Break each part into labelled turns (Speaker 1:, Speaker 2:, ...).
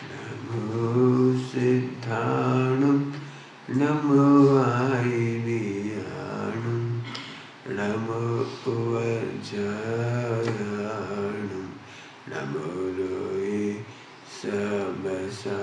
Speaker 1: नमो सिद्धाणं नमो आयनीयाणं नमो वज्रायाणं नमो लोये सबसाभूणम्।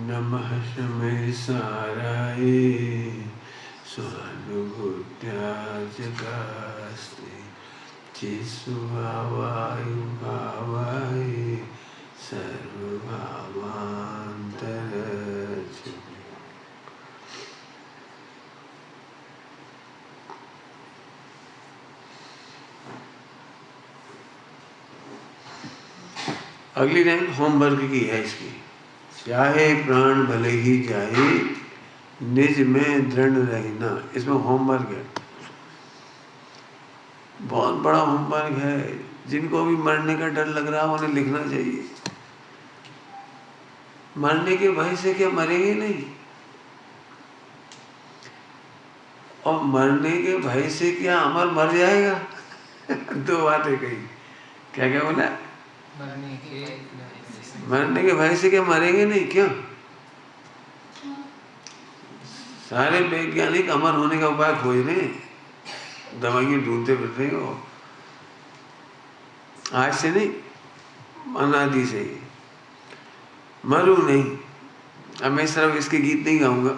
Speaker 1: नमः शमै साराय स्वानुभूत्याजगास्ते चित्सुभावायुभावाय सर्वभावान्तरजने। अगली लाइन होमवर्क की है इसकी। चाहे प्राण भले ही जाए निज में दृढ़ रहना। इसमें होमवर्क है, बहुत बड़ा होमवर्क है। जिनको भी मरने का डर लग रहा है उन्हें लिखना चाहिए। मरने के भय से क्या मरेंगे नहीं, और मरने के भय से क्या अमर मर जाएगा। दो बातें कही। क्या क्या बोला? मरने के भय से क्या मरेंगे नहीं, क्यों? सारे वैज्ञानिक अमर होने का उपाय खोज रहे हैं, दवाइयां ढूंढते फिरते हो। आज से नहीं, अनादि से ही। मरूं नहीं। अब मैं सिर्फ इसके गीत नहीं गाऊंगा,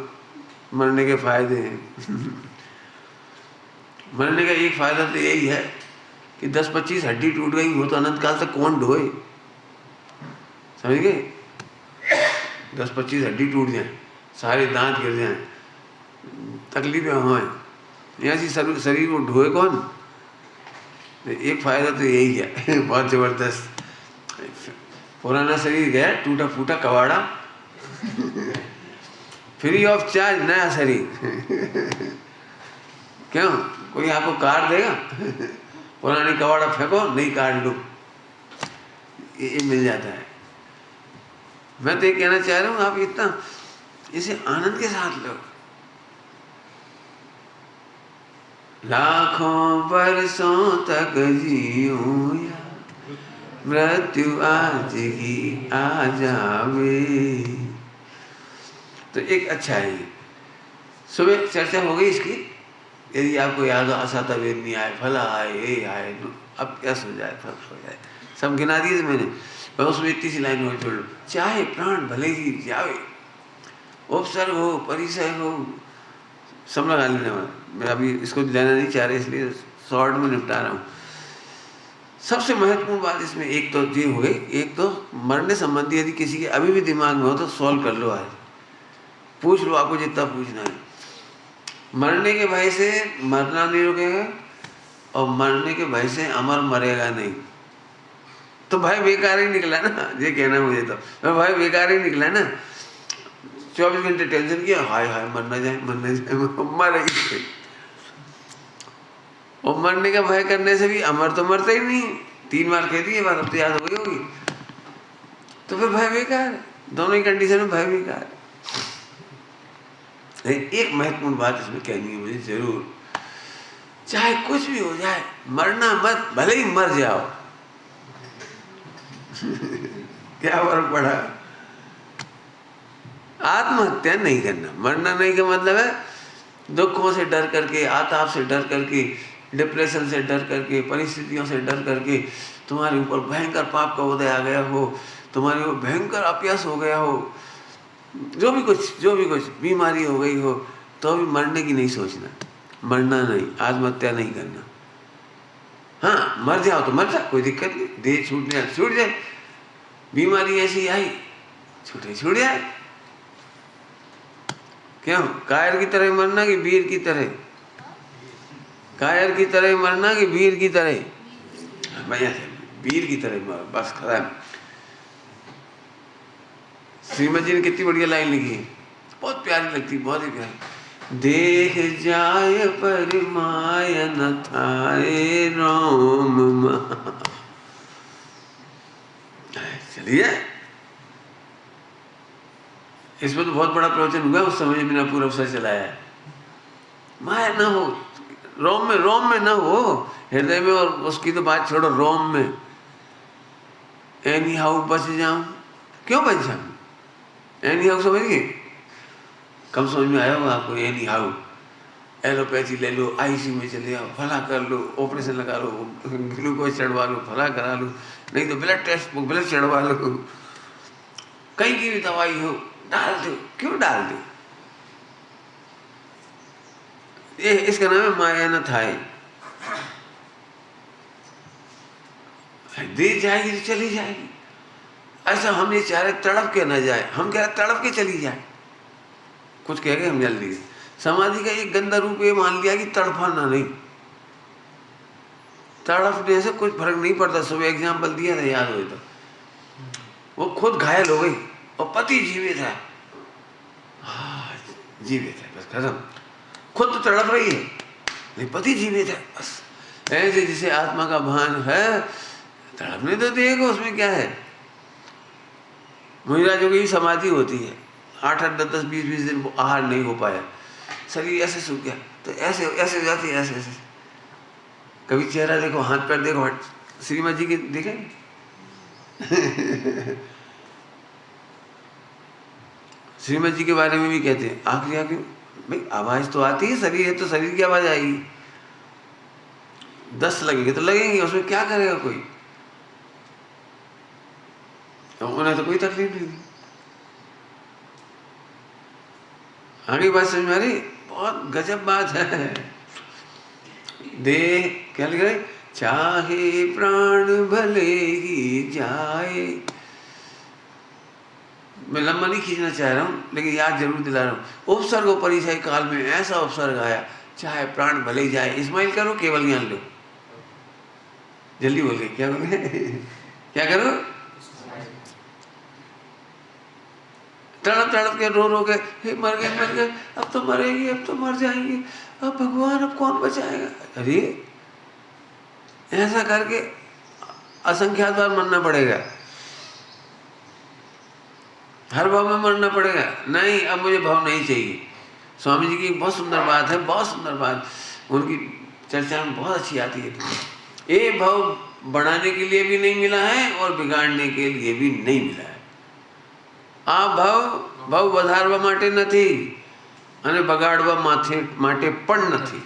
Speaker 1: मरने के फायदे हैं। मरने का एक फायदा तो यही है कि 10-25 हड्डी टूट गई हो तो अनंत काल तक कौन ढोए। समझ गए? 10-25 हड्डी टूट जाए, सारे दांत गिर जाए, तकलीफें हों, यहाँ से शरीर को ढोए कौन? एक फायदा तो यही है। बहुत जबरदस्त। पुराना शरीर गया, टूटा फूटा कबाड़ा, फ्री ऑफ चार्ज नया शरीर। क्यों? कोई आपको कार्ड देगा? पुरानी कबाड़ा फेंको, नई कार्ड लो, ये मिल जाता है। मैं तो ये कहना चाह रहा हूँ, आप इतना इसे आनंद के साथ लो। लाखों वर्षों तक जियो या मृत्यु आज ही आ जावे। तो एक अच्छा है। सुबह चर्चा हो गई इसकी। यदि आपको याद हो, असाता वेद नहीं आए, फला आए, ये आए, अब क्या सो जाए, फल हो जाए, सब गिना दिए मैंने। मैं उसमें इतनी सी लाइन हो छोड़ लो। चाहे प्राण भले ही जावे, उपसर्ग हो, परिसर हो, सब लगा लेने वाला। मैं अभी इसको लेना नहीं चाह रहा, इसलिए शॉर्ट में निपटा रहा हूँ। सबसे महत्वपूर्ण बात इसमें एक तो ये हो गई, एक तो मरने संबंधी यदि किसी के अभी भी दिमाग में हो तो सॉल्व कर लो। आज पूछ लो, आपको जितना पूछना है। मरने के भय से मरना नहीं रुकेगा, और मरने के भय से अमर मरेगा नहीं। तो भाई बेकार ही निकला ना, ये कहना मुझे तो भाई बेकार ही निकला ना। 24 घंटे टेंशन किया, हाय हाय मरना जाए, मरना जाए, मरेगी। और मरने का भय करने से भी अमर तो मरते ही नहीं। 3 बार कह दी, बार अब तो याद हो गई होगी। तो फिर भय बेकार है। दोनों ही कंडीशन में भय बेकार है। लेकिन एक महत्वपूर्ण बात इसमें कहनी है मुझे जरूर। चाहे कुछ भी हो जाए, मरना मत, भले ही मर जाओ। क्या फर्क पड़ा? आत्महत्या नहीं करना। मरना नहीं का मतलब है दुखों से डर करके, आताप से डर करके, डिप्रेशन से डर करके, परिस्थितियों से डर करके तुम्हारे ऊपर भयंकर पाप का उदय आ गया हो, तुम्हारे ऊपर भयंकर अपयश हो गया हो, जो भी कुछ बीमारी हो गई हो, तो भी मरने की नहीं सोचना। मरना नहीं, आत्महत्या नहीं करना। हाँ, मर जाओ तो मर जाओ, कोई दिक्कत नहीं। देह छूटने छूट जाए, बीमारी ऐसी आई छूट जाए। क्यों? कायर की तरह मरना कि वीर की तरह? कायर की तरह मरना कि वीर की तरह? भैया वीर की तरह मर, बस खत्म। श्रीमद जी ने कितनी बढ़िया लाइन लिखी है, बहुत प्यारी लगती, बहुत ही प्यारी। देख जाय पर माय न थाए रोम। चलिए, इसमें तो बहुत बड़ा प्रवचन हुआ उस समय बिना पूरा अवसर चलाया है। माया न हो, रोम में न हो, हृदय में। और उसकी तो बात छोड़ो, रोम में एनी हाउ बच जाऊं। क्यों बच जाऊं? एनी हाउ समझिए, कम समझ में आया होगा आपको। एनी हाउ, एलोपैथी ले लो, आईसीयू में चले जाओ, फला कर लो, ऑपरेशन लगा लो, ग्लूकोज चढ़वा लो, फला करा लो, नहीं तो ब्लड टेस्ट ब्लड चढ़वा लो, कहीं की भी दवाई हो डाल दो। क्यों डाल दो? ये इसका नाम है माया न थाए। दे जाएगी तो चली जाएगी। ऐसा हम ये चाह रहे तड़प के न जाए, हम कह रहे तड़प के चली जाए। कुछ कह गए हम जल्दी। समाधि का एक गंदा रूप ये मान लिया कि तड़पाना नहीं। तड़पने से कुछ फर्क नहीं पड़ता। सुबह एग्जाम्पल दिया था, याद हो तो। वो खुद घायल हो गई और पति जीवित है। जीवित है, बस खत्म। खुद तो तड़प रही है नहीं, पति जीवित है, बस। ऐसे जिसे आत्मा का भान है, तड़पने तो देखो, उसमें क्या है। महाराजों की समाधि होती है, 8-8, 10-10, 20-20 दिन आहार नहीं हो पाया, शरीर ऐसे सूख गया, तो ऐसे ऐसे जाती है, ऐसे। कभी चेहरा देखो, हाथ पैर देखो, श्रीमद जी के देखे। श्रीमद जी के बारे में भी कहते हैं, आखिरी भाई आवाज तो आती है, शरीर है तो शरीर की आवाज आएगी। 10 लगेंगे तो लगेंगे, उसमें क्या करेगा कोई? उन्हें तो कोई तकलीफ नहीं थी। आगे बात समझ में आ रही? बहुत गजब बात है। देह क्या लिख रहे? चाहे प्राण भले ही जाए। मैं लंबा नहीं खींचना चाह रहा हूँ, लेकिन याद जरूर दिला रहा हूँ। उपसर्ग और परिचय काल में ऐसा उपसर्ग आया, चाहे प्राण भले ही जाए। इस्माइल करो, केवल ज्ञान लो। जल्दी बोल गए, क्या बोले? क्या करो? तड़प तड़प के रो के, हे मर गए, अब तो मरेंगे, अब तो मर जाएंगे, अब भगवान अब कौन बचाएगा? अरे ऐसा करके असंख्यात बार मरना पड़ेगा, हर भाव में मरना पड़ेगा। नहीं, अब मुझे भाव नहीं चाहिए। स्वामी जी की बहुत सुंदर बात है, बहुत सुंदर बात, उनकी चर्चा में बहुत अच्छी आती है। ये भाव बढ़ाने के लिए भी नहीं मिला है और बिगाड़ने के लिए भी नहीं मिला है। આ ભાવ વધારવા માટે નથી અને બગાડવા માટે પણ નથી।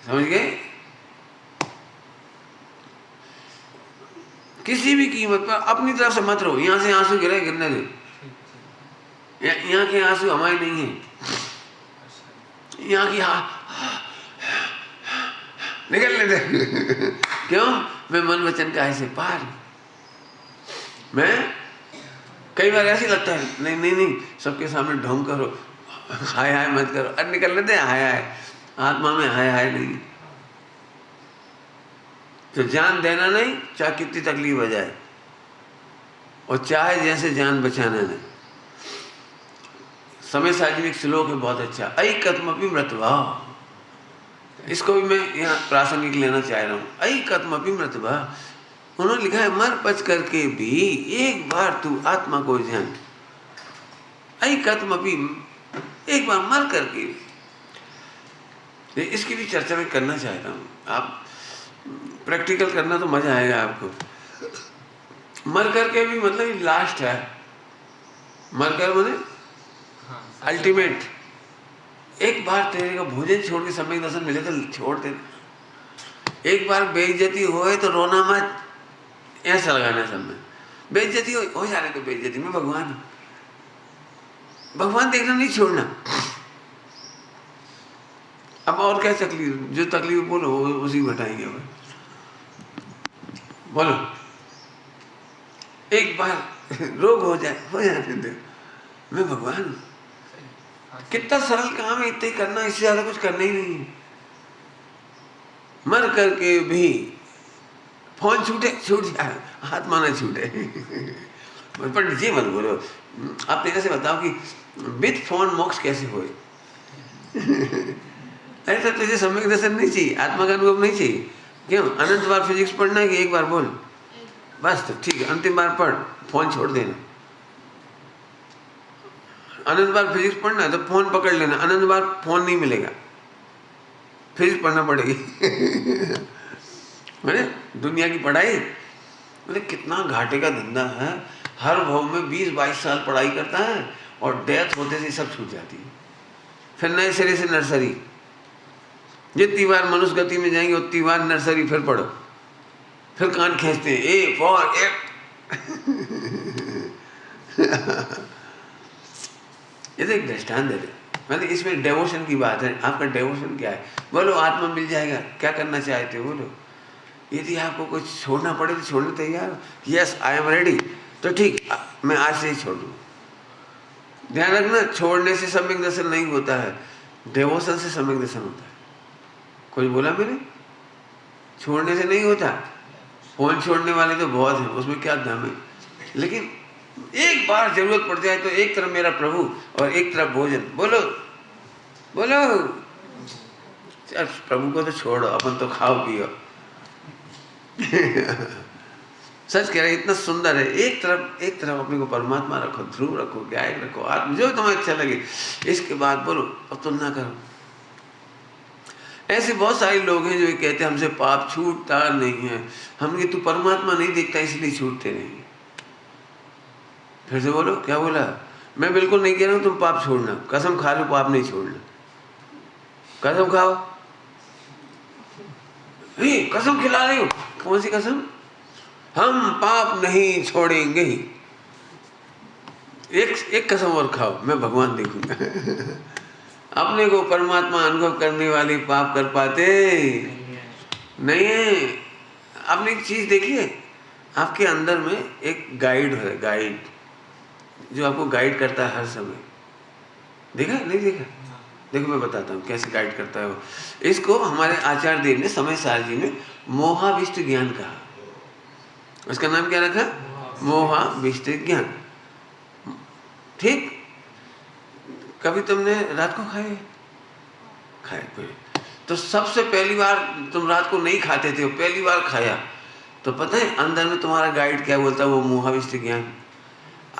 Speaker 1: समझ गए? किसी भी कीमत पर अपनी तरफ से मत रहो। यहाँ से आंसू गिरने दो, यहाँ के आंसू हमारे नहीं है। यहाँ की निकलने दे। क्यों? मैं मन वचन का ऐसे पार। मैं कई बार ऐसे लगता है, नहीं सबके सामने ढोंग करो, हाय हाय मत करो। अरे निकलने दे हाय हाय, आत्मा में हाय हाय नहीं। तो जान देना नहीं, चाहे कितनी तकलीफ हो जाए, और चाहे जैसे जान बचाना नहीं। समय साजी में एक श्लोक है बहुत अच्छा, ऐकत्मपि मृत्वा। इसको भी मैं यहाँ प्रासंगिक लेना चाह रहा हूँ। ऐकत्मपि मृत्वा, उन्होंने लिखा है मर बच करके भी एक बार तू आत्मा को जान। ऐकत्मपि, एक बार मर करके। इसकी भी चर्चा मैं करना चाहता हूँ। आप प्रैक्टिकल करना तो मजा आएगा आपको। मर करके भी मतलब लास्ट है, मर कर मैंने अल्टीमेट। एक बार तेरे का भोजन छोड़ के सम्यक दर्शन मिले तो छोड़ देना। एक बार बेइज्जती होए तो रोना मत, ऐसा लगाना सब में। बेइज्जती हो जाने तो बेइज्जती में भगवान, भगवान देखना नहीं छोड़ना। अब और क्या तकलीफ, जो तकलीफ बोलो उसी घटाएंगे। बोलो एक बार रोग हो जाने दे, मैं भगवान। कितना सरल काम है, इतना ही करना, इससे ज्यादा कुछ करना ही नहीं है। मर करके भी फोन छूटे छूट जाए, हाथ माना छूटे। पंडित जी मत बोलो, आप कैसे बताओ कि विद फोन मोक्ष कैसे होए? ऐसा तुझे सम्यक दर्शन नहीं चाहिए, आत्मा का अनुभव नहीं चाहिए। क्यों अनंत बार फिजिक्स पढ़ना है कि एक बार बोल बस? तो ठीक है, अंतिम बार पढ़, फोन छोड़ देना। अनंत बार फिजिक्स पढ़ना है तो फोन पकड़ लेना, अनंत बार फोन नहीं मिलेगा, फिजिक्स पढ़ना पड़ेगी। मैंने दुनिया की पढ़ाई मैंने कितना घाटे का धंधा है। हर भाव में 20-22 साल पढ़ाई करता है और डेथ होते से सब छूट जाती है। फिर नए सिरे से नर्सरी, जितनी बार मनुष्य गति में जाएंगे उतनी बार नर्सरी फिर पढ़ो, फिर कान खींचते हैं ए फॉर एक्ट। ये तो एक दृष्टांत है, मतलब इसमें डेवोशन की बात है। आपका डेवोशन क्या है? बोलो आत्मा मिल जाएगा, क्या करना चाहते हो बोलो? यदि आपको कुछ छोड़ना पड़े तो छोड़ने तैयार, यस आई एम रेडी, तो ठीक, मैं आज से ही छोड़ दूँ। ध्यान रखना, छोड़ने से सम्यक दर्शन नहीं होता है, डेवोशन से सम्यक दर्शन होता है। कोई बोला मेरे? छोड़ने से नहीं होता। फोन छोड़ने वाले तो बहुत हैं, उसमें क्या दम है। लेकिन एक बार जरूरत पड़ जाए तो एक तरफ मेरा प्रभु और एक तरफ भोजन, बोलो बोलो। प्रभु को तो छोड़ो, अपन तो खाओ पियो। सच कह रहे, इतना सुंदर है। एक तरफ अपने को परमात्मा रखो, ध्रुव रखो, गायक रखो, आत्म, जो तुम्हें अच्छा लगे। इसके बाद बोलो अब तुलना करो। ऐसे बहुत सारे लोग हैं जो ये कहते हैं हमसे पाप छूटता नहीं है। हमने तू परमात्मा नहीं देखता इसलिए छूटते नहीं। फिर से बोलो, क्या बोला? मैं बिल्कुल नहीं कह रहा हूँ तुम पाप छोड़ना, कसम खा लो पाप नहीं छोड़ना, कसम खाओ। कसम खिला रही हो, कौन सी कसम? हम पाप नहीं छोड़ेंगे ही। एक कसम और खाओ, मैं भगवान देखूंगा। अपने को परमात्मा अनुभव करने वाले पाप कर पाते नहीं है। आपने एक चीज देखिए, आपके अंदर में एक गाइड है, गाइड जो आपको गाइड करता है हर समय। देखा नहीं देखा? देखो मैं बताता हूँ कैसे गाइड करता है वो। इसको हमारे आचार्य देव ने समय सार जी ने मोहाविष्ट ज्ञान कहा। उसका नाम क्या रखा? मोहाविष्ट ज्ञान। ठीक, कभी तुमने रात को खाए पे तो सबसे पहली बार तुम रात को नहीं खाते थे, पहली बार खाया तो पता है अंदर में तुम्हारा गाइड क्या बोलता है? वो मोहाविष्ट ज्ञान।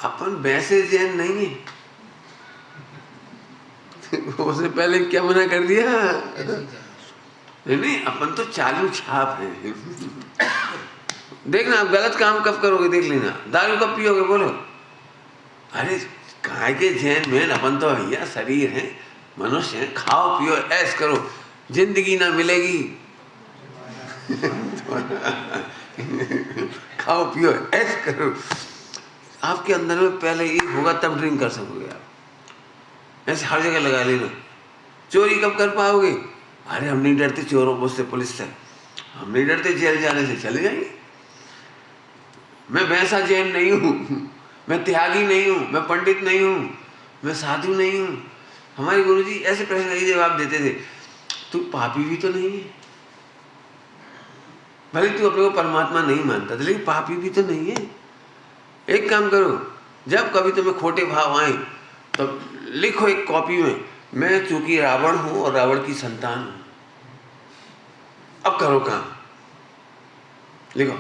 Speaker 1: अपन वैसे जैन नहीं है। उसने पहले क्या मना कर दिया? नहीं, अपन तो चालू छाप है। देखना आप गलत काम कब करोगे, देख लेना। दारू कब पियोगे बोलो? अरे काय के जैन में, अपन तो भैया शरीर है, मनुष्य है, खाओ पियो ऐश करो, जिंदगी ना मिलेगी। खाओ पियो ऐश करो। आपके अंदर में पहले ये होगा तब ड्रिंक कर सकोगे आप। ऐसे हर जगह लगा लेना। चोरी कब कर पाओगे? अरे हम नहीं डरते चोरों से, पुलिस से, हम नहीं डरते जेल जाने से, चले जाएंगे। मैं वैसा जैन नहीं हूँ, मैं त्यागी नहीं हूँ, मैं पंडित नहीं हूँ, मैं साधु नहीं हूँ। हमारे गुरुजी ऐसे प्रश्न का जवाब देते थे, तू पापी भी तो नहीं है। भले तू अपने को परमात्मा नहीं मानता था, लेकिन पापी भी तो नहीं है। एक काम करो, जब कभी तुम्हें खोटे भाव आए तो लिखो एक कॉपी में, मैं चूंकि रावण हूं और रावण की संतान हूं। अब करो काम, लिखो।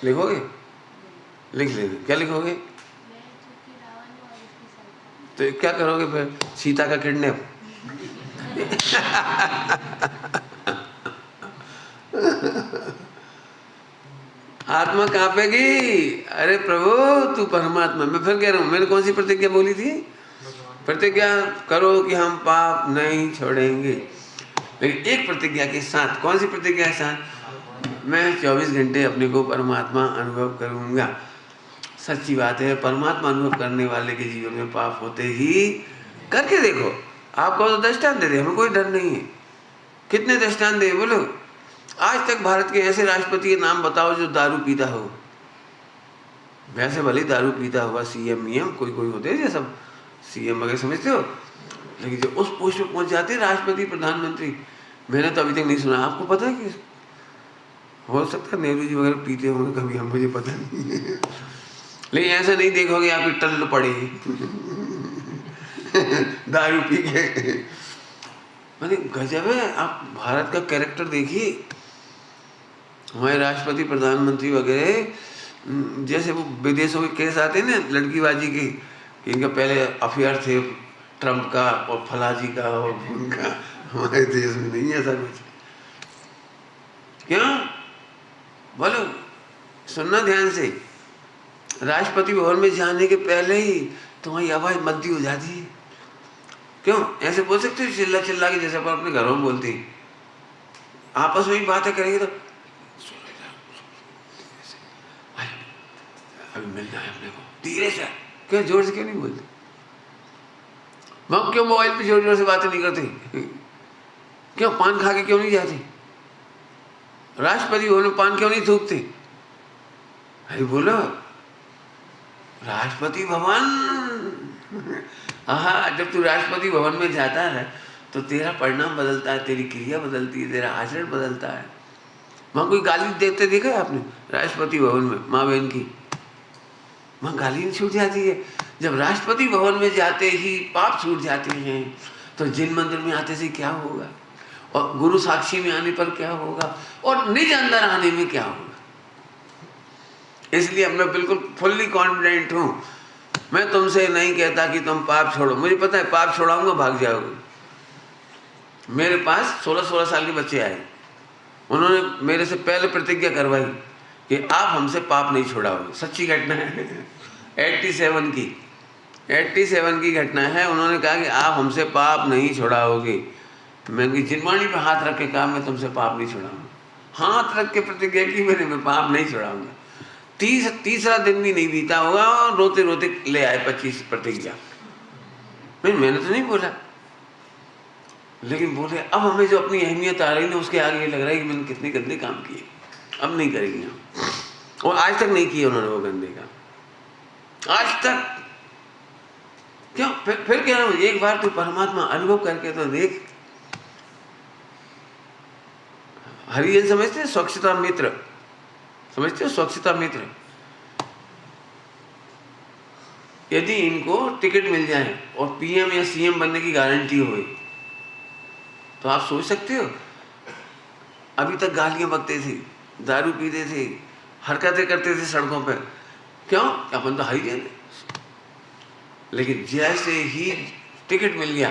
Speaker 1: लिखोगे? लिख लेना। क्या लिखोगे? तो क्या करोगे फिर? सीता का किडनैप आत्मा कांपेगी, अरे प्रभु तू परमात्मा। मैं फिर कह रहा हूँ, मैंने कौन सी प्रतिज्ञा बोली थी? प्रतिज्ञा करो कि हम पाप नहीं छोड़ेंगे। लेकिन एक प्रतिज्ञा के साथ, कौन सी प्रतिज्ञा के साथ? मैं 24 घंटे अपने को परमात्मा अनुभव करूँगा। सच्ची बात है, परमात्मा अनुभव करने वाले के जीवन में पाप होते ही, करके देखो। आपको तो दृष्टांत दे दे, हमें कोई डर नहीं है। कितने दृष्टांत दे बोलो? आज तक भारत के ऐसे राष्ट्रपति के नाम बताओ जो दारू पीता हो। वैसे भले दारू पीता हुआ सीएम मीएम कोई कोई होते हैं, सब सीएम वगैरह समझते हो, लेकिन जो उस पोस्ट पे पहुंच जाते हैं, राष्ट्रपति प्रधानमंत्री, मैंने तो अभी तक नहीं सुना। आपको पता है कि हो सकता है नेहरू जी वगैरह पीते होंगे कभी, हम मुझे पता नहीं है। लेकिन ऐसा नहीं देखोगे आपकी टल्ल पड़े दारू पी के। मतलब गजब है। आप भारत का कैरेक्टर देखिए। हमारे राष्ट्रपति प्रधानमंत्री वगैरह, जैसे वो विदेशों के केस आते हैं ना लड़कीबाजी के, कि इनका पहले अफेयर थे ट्रंप का और फलाजी का और उनका। हमारे देश में नहीं ऐसा कुछ। क्यों बोलो? सुनना ध्यान से। राष्ट्रपति भवन में जाने के पहले ही तुम्हारी आवाज मद्दी हो जाती है। क्यों ऐसे बोल सकते हो चिल्ला चिल्ला के, जैसे अपन अपने घरों में बोलते हैं? आपस में ही बातें करेंगे तो अभी मिलना है अपने को, धीरे से। क्यों जोर से क्यों नहीं बोलते? हम क्यों मोबाइल पे जोर जोर से बातें नहीं करते? क्यों पान खा के क्यों नहीं जाते? राष्ट्रपति भवन में पान क्यों नहीं थूकते? अरे बोलो, राष्ट्रपति भवन। हाँ, जब तू राष्ट्रपति भवन में जाता है तो तेरा परिणाम बदलता है, तेरी क्रिया बदलती है, तेरा आचरण बदलता है। वहाँ कोई गाली देते देखा है आपने? राष्ट्रपति भवन में माँ बहन की वहाँ गाली नहीं छूट जाती है। जब राष्ट्रपति भवन में जाते ही पाप छूट जाते हैं, तो जिन मंदिर में आते से क्या होगा, और गुरु साक्षी में आने पर क्या होगा, और निज अंदर आने में क्या होगा। इसलिए मैं बिल्कुल फुल्ली कॉन्फिडेंट हूँ। मैं तुमसे नहीं कहता कि तुम पाप छोड़ो, मुझे पता है पाप छोड़ाऊंगा भाग जाओगे। मेरे पास 16-16 साल के बच्चे आए, उन्होंने मेरे से पहले प्रतिज्ञा करवाई कि आप हमसे पाप नहीं छोड़ाओगे। सच्ची घटना है, 87 की घटना है। उन्होंने कहा कि आप हमसे पाप नहीं छोड़ाओगे। मैंने जिनवाणी पे हाथ रख के कहा मैं तुमसे पाप नहीं छोड़ाऊंगा। हाथ रख के प्रतिज्ञा की मैंने, मैं पाप नहीं छोड़ाऊंगा। तीसरा दिन भी नहीं बीता होगा और रोते रोते ले आए 25 प्रतिज्ञा। मैंने तो नहीं बोला, लेकिन बोले अब हमें जो अपनी अहमियत आ रही ना, उसके आगे ये लग रहा है कि मैंने कितने गंदे काम किए, अब नहीं करेंगे हम। और आज तक नहीं किए उन्होंने वो गंदे काम, आज तक। क्यों? फिर कह रहा हूँ, एक बार तू परमात्मा अनुभव करके तो देख। हरिजन समझते हैं स्वच्छता मित्र, समझते हो स्वच्छता मित्र? यदि इनको टिकट मिल जाए और पीएम या सीएम बनने की गारंटी हो, तो आप सोच सकते हो अभी तक गालियां बकते थे, दारू पीते थे, हरकतें करते थे सड़कों पर। क्यों? अपन तो हरिजन है। लेकिन जैसे ही टिकट मिल गया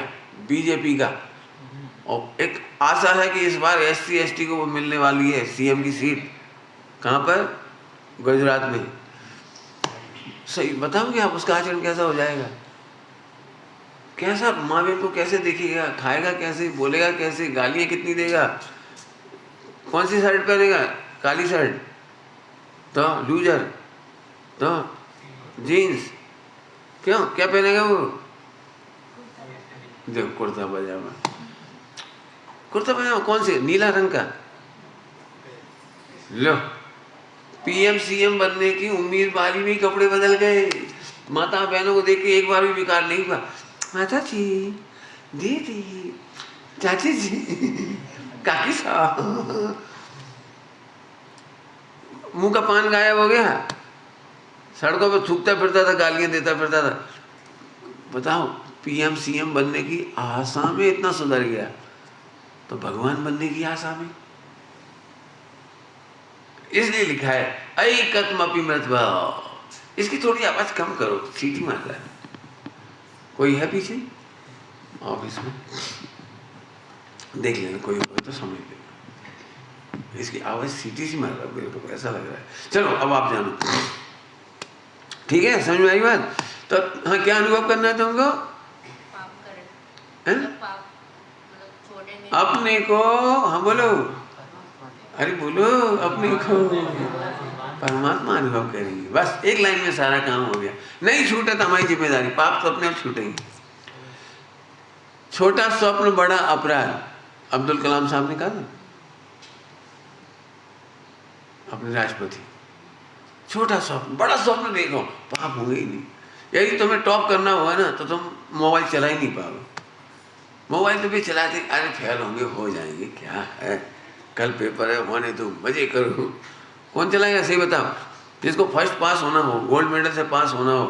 Speaker 1: बीजेपी का, और एक आशा है कि इस बार एससी एसटी को वो मिलने वाली है सीएम की सीट। कहाँ पर? गुजरात में। सही बताओगे आप उसका आचरण कैसा हो जाएगा? कैसा माँ बहन को कैसे देखेगा, खाएगा कैसे, बोलेगा कैसे, गालियाँ कितनी देगा, कौन सी शर्ट पहनेगा? काली शर्ट तो लूजर, तो जीन्स। क्यों? क्या पहनेगा वो? देखो कुर्ता पजामा, कुर्ता पजामा कौन से? नीला रंग का। लो, पीएम सीएम बनने की उम्मीद वाली में कपड़े बदल गए। माता बहनों को देख के एक बार भी विकार नहीं हुआ। माता जी, दीदी, चाची जी, काकी साहब। मुंह का पान गायब हो गया, सड़कों पे थूकता फिरता था, गालियां देता फिरता था। बताओ, पीएम सीएम बनने की आशा में इतना सुधर गया, तो भगवान बनने की आशा में। इसलिए लिखा है ऐकत्मपि मृतभाव। इसकी थोड़ी आवाज कम करो, सीटी मार रहा है। कोई है पीछे ऑफिस में? देख लेना, कोई होगा तो समझ लेना। इसकी आवाज़ सीटी सी मार रहा है मेरे को, ऐसा लग रहा है। चलो अब आप जानो, ठीक है, समझ में आई बात? तो हाँ, क्या अनुभव करना है तुमको? अपने को, हाँ बोलो, अरे बोलो, अपने को परमात्मा अनुभव करेंगे, बस एक लाइन में सारा काम हो गया। नहीं छूटे तो हमारी जिम्मेदारी, पाप तो अपने आप छूटेंगे। छोटा स्वप्न बड़ा अपराध, अब्दुल कलाम साहब ने कहा ना, अपने राष्ट्रपति। छोटा स्वप्न बड़ा स्वप्न देखो, पाप होंगे ही नहीं। यदि तुम्हें टॉप करना होगा ना तो तुम मोबाइल चला ही नहीं पाओगे। मोबाइल तो भी चलाते, अरे फेल होंगे, हो जाएंगे, क्या है, कल पेपर है, होने दो, मजे करो। कौन चलाएगा, सही बताओ? जिसको फर्स्ट पास होना हो, गोल्ड मेडल से पास होना हो,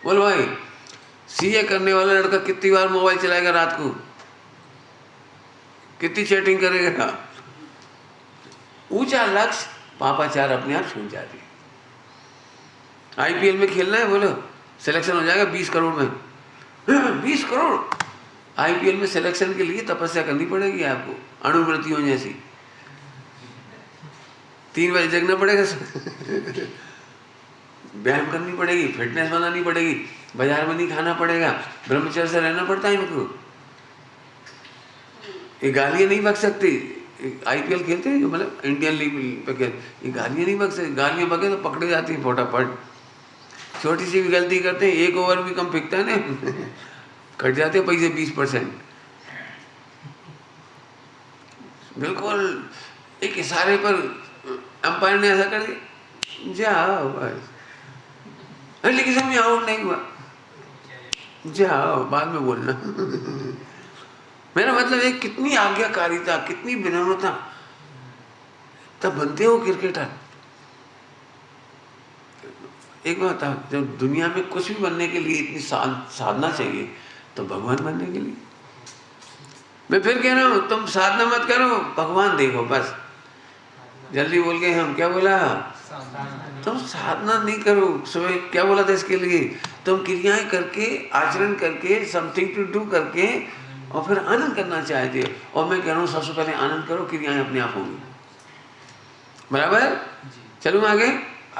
Speaker 1: बोल भाई, सीए करने वाला लड़का कितनी बार मोबाइल चलाएगा रात को, कितनी चैटिंग करेगा? ऊंचा लक्ष्य, पापाचार अपने आप छूट जाती है। आईपीएल में खेलना है, बोलो सिलेक्शन हो जाएगा 20 करोड़ में। 20 करोड़ आईपीएल में सिलेक्शन के लिए तपस्या करनी पड़ेगी आपको, अणुव्रतियों जैसी। 3 बजे जगना पड़ेगा, व्यायाम करनी पड़ेगी, फिटनेस बनानी पड़ेगी, बाजार में नहीं खाना पड़ेगा, ब्रह्मचर्य से रहना पड़ता है इनको। ये गालियाँ नहीं बक सकती। आईपीएल खेलते हैं, मतलब इंडियन लीग पे ये गालियाँ नहीं बक सकती। गालियाँ बके तो पकड़े जाती हैं फटाफट। छोटी सी भी गलती करते हैं, 1 ओवर भी कम फेंकता है ना, कट जाते हैं पैसे 20%। बिल्कुल एक इशारे पर अंपायर ने ऐसा कर दिया, जाओ बस। अरे लेकिन समझ आउट नहीं हुआ, जाओ बाद में बोलना। मेरा मतलब है, कितनी आज्ञाकारिता, कितनी विनम्रता, तब बनते हो क्रिकेटर। एक बात था, जब दुनिया में कुछ भी बनने के लिए इतनी साधना चाहिए, तो भगवान बनने के लिए, मैं फिर कह रहा हूँ, तुम साधना मत करो, भगवान देखो बस। जल्दी बोल गए हम, क्या बोला? तुम साधना नहीं करो। सुबह क्या बोला था इसके लिए? तुम क्रियाएं करके, आचरण करके, समथिंग टू डू करके, और फिर आनंद करना चाहते हो। और मैं कह रहा हूँ, सबसे पहले आनंद करो, क्रियाएं अपने आप होंगी। बराबर? चलूँ आगे?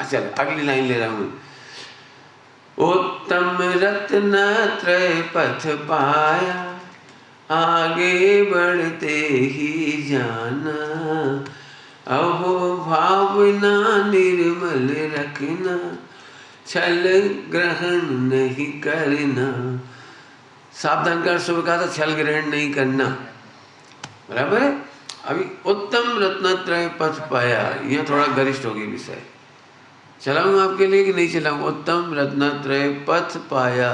Speaker 1: चल अगली लाइन ले रहा हूँ। उत्तम रत्नत्रय पथ पाया, आगे बढ़ते ही जाना, अहो भावना निर्मल रखना, छल ग्रहण नहीं करना। सावधान कर, सुबह कहा था छल ग्रहण नहीं करना, बराबर है? अभी उत्तम रत्नत्रय पथ पाया, यह थोड़ा गरिष्ठ होगी विषय। चलाऊं आपके लिए कि नहीं चलाऊं? उत्तम रत्नत्रय पथ पाया,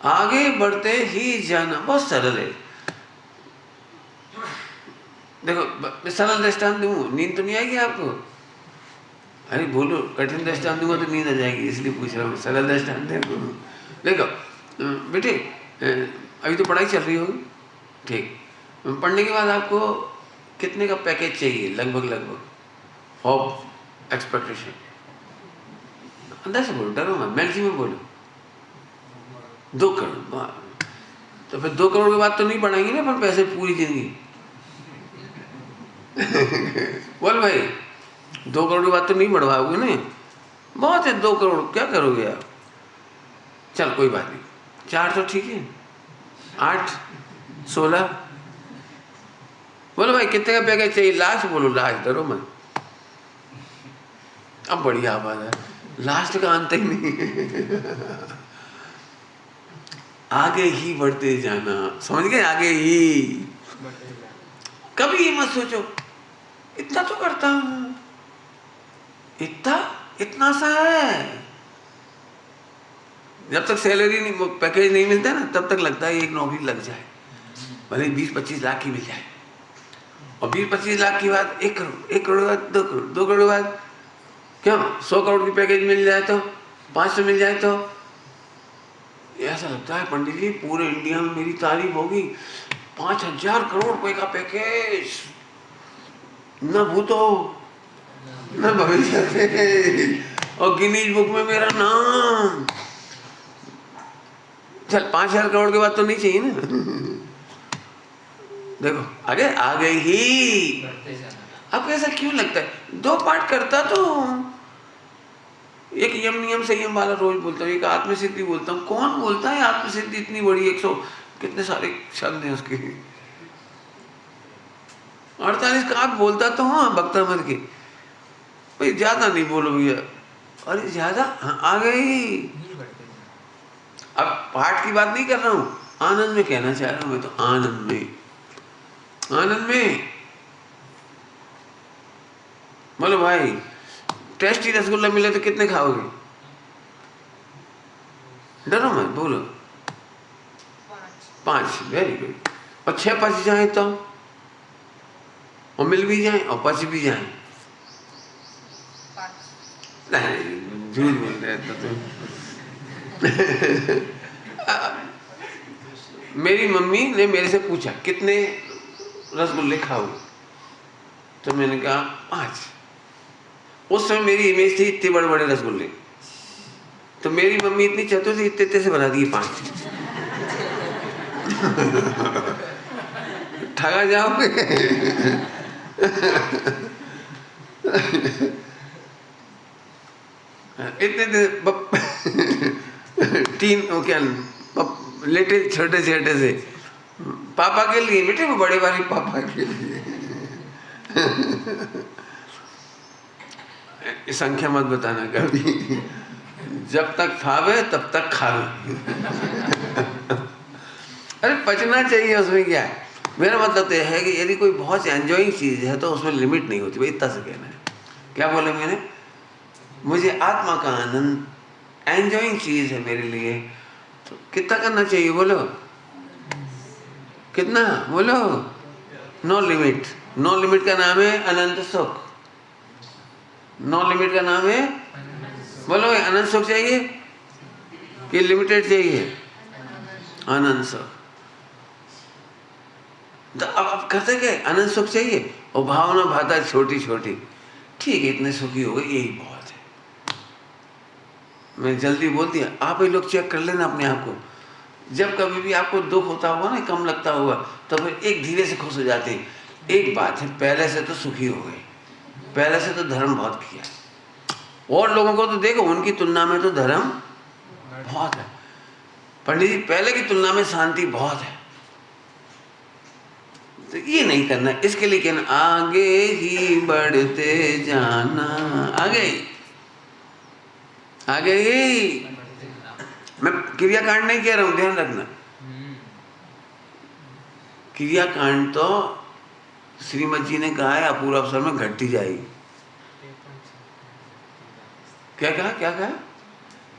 Speaker 1: आगे बढ़ते ही जाना। बहुत सरल है। देखो मैं सरल दृष्टांत दूँ, नींद तो नहीं आएगी आपको? अरे बोलो, कठिन दृष्टांत दूंगा तो नींद आ जाएगी, इसलिए पूछ रहा हूँ। सरल दृष्टांत देखो बेटे, अभी तो पढ़ाई चल रही होगी, ठीक। पढ़ने के बाद आपको कितने का पैकेज चाहिए लगभग? होप एक्सपेक्टेशन अंदर से बोलो, डरो मत, मैक्सिमम बोलो। 2 करोड़। तो फिर 2 करोड़ के बाद तो नहीं बढ़ाएंगे ना पर पैसे पूरी जिंदगी। बोल भाई, 2 करोड़ के बाद तो नहीं बढ़वाओगे ना? बहुत है 2 करोड़, क्या करोगे आप? चल कोई बात नहीं, 4 तो ठीक है, 8, 16। बोलो भाई कितने का पैकेज चाहिए? लास्ट बोलो, लास्ट, डरो मत। अब बढ़िया आवाज है, लास्ट का अंत ही नहीं। आगे ही बढ़ते जाना, समझ गए? आगे ही, कभी ये मत सोचो इतना तो करता हूं, इतना सा है। जब तक सैलरी नहीं, पैकेज नहीं मिलता ना, तब तक लगता है एक नौकरी लग जाए, भले 20-25 लाख की मिल जाए। और 20-25 लाख के बाद 1 करोड़, 1 करोड़ के बाद 2 करोड़, 2 करोड़ के बाद क्यों 100 करोड़ की पैकेज मिल जाए तो, 500 मिल जाए तो ऐसा लगता है पंडित जी पूरे इंडिया में मेरी तारीफ होगी। 5000 करोड़ रुपए का पैकेज, न भूतो न भविष्य, और गिनीज बुक में मेरा नाम। चल 5000 करोड़ के बाद तो नहीं चाहिए ना। देखो आगे आ गई ही। अब ऐसा क्यों लगता है? 2 पाठ करता तो हूँ। एक यम नियम संयम वाला रोज बोलता हूँ, एक आत्मसिद्धि बोलता हूँ। कौन बोलता है आत्मसिद्धि इतनी बड़ी? 100 कितने सारे शब्द हैं उसके। 48 का आप बोलता तो हूँ भक्ता मर के। भाई ज्यादा नहीं बोलो भैया। अरे ज्यादा आ गई। अब पाठ की बात नहीं कर रहा हूँ, आनंद में कहना चाह रहा हूँ मैं तो। आनंद में, आनंद में बोलो भाई, टेस्टी रसगुल्ला मिले तो कितने खाओगे? डरो मत, बोलो 5। Very good. और 6 पच जाए तो, और मिल भी जाए और पच भी जाए। झूठ बोल रहे तो तुम। मेरी मम्मी ने मेरे से पूछा कितने रसगुल्ले खाओगे, तो मैंने कहा 5। उस समय मेरी इमेज थी इतने बड़े बड़े रसगुल्ले, तो मेरी मम्मी इतनी चतुर थी, इतने से बना दिए 5। ठगा जाओगे। इतने 3 वो क्या लिटिल छोटे छोटे से पापा के लिए बेटे, वो बड़े वाले पापा के लिए। संख्या मत बताना कभी। जब तक खावे तब तक खा लो। अरे पचना चाहिए, उसमें क्या है? मेरा मतलब तो है कि यदि कोई बहुत एंजॉइंग चीज़ है तो उसमें लिमिट नहीं होती। भाई इतना से कहना है। क्या बोले मैंने? मुझे आत्मा का आनंद एंजॉइंग चीज़ है मेरे लिए, तो कितना करना चाहिए बोलो? कितना बोलो? No limit. नो लिमिट का नाम है अनंत सुख। नो लिमिट का नाम है, बोलो अनंत सुख चाहिए कि लिमिटेड चाहिए? अनंत सुख। तो अब करते क्या? अनंत सुख चाहिए और भावना भाता छोटी छोटी। ठीक है, इतने सुखी हो गए, यही बहुत है। मैं जल्दी बोल दिया, आप ही लोग चेक कर लेना अपने आप को। जब कभी भी आपको दुख होता होगा ना, कम लगता होगा, तो फिर एक धीरे से खुश हो जाते हैं। एक बात है, पहले से तो सुखी हो गए, पहले से तो धर्म बहुत किया। और लोगों को तो देखो, उनकी तुलना में तो धर्म बहुत है। पंडित जी, पहले की तुलना में शांति बहुत है। तो ये नहीं करना, इसके लिए कहना आगे ही बढ़ते जाना। आगे आगे ही। मैं क्रियाकांड नहीं कह रहा हूं, ध्यान रखना। क्रियाकांड तो श्रीमद जी ने कहा है अपूर्व अवसर में घटती जाएगी। क्या कहा? क्या कहा?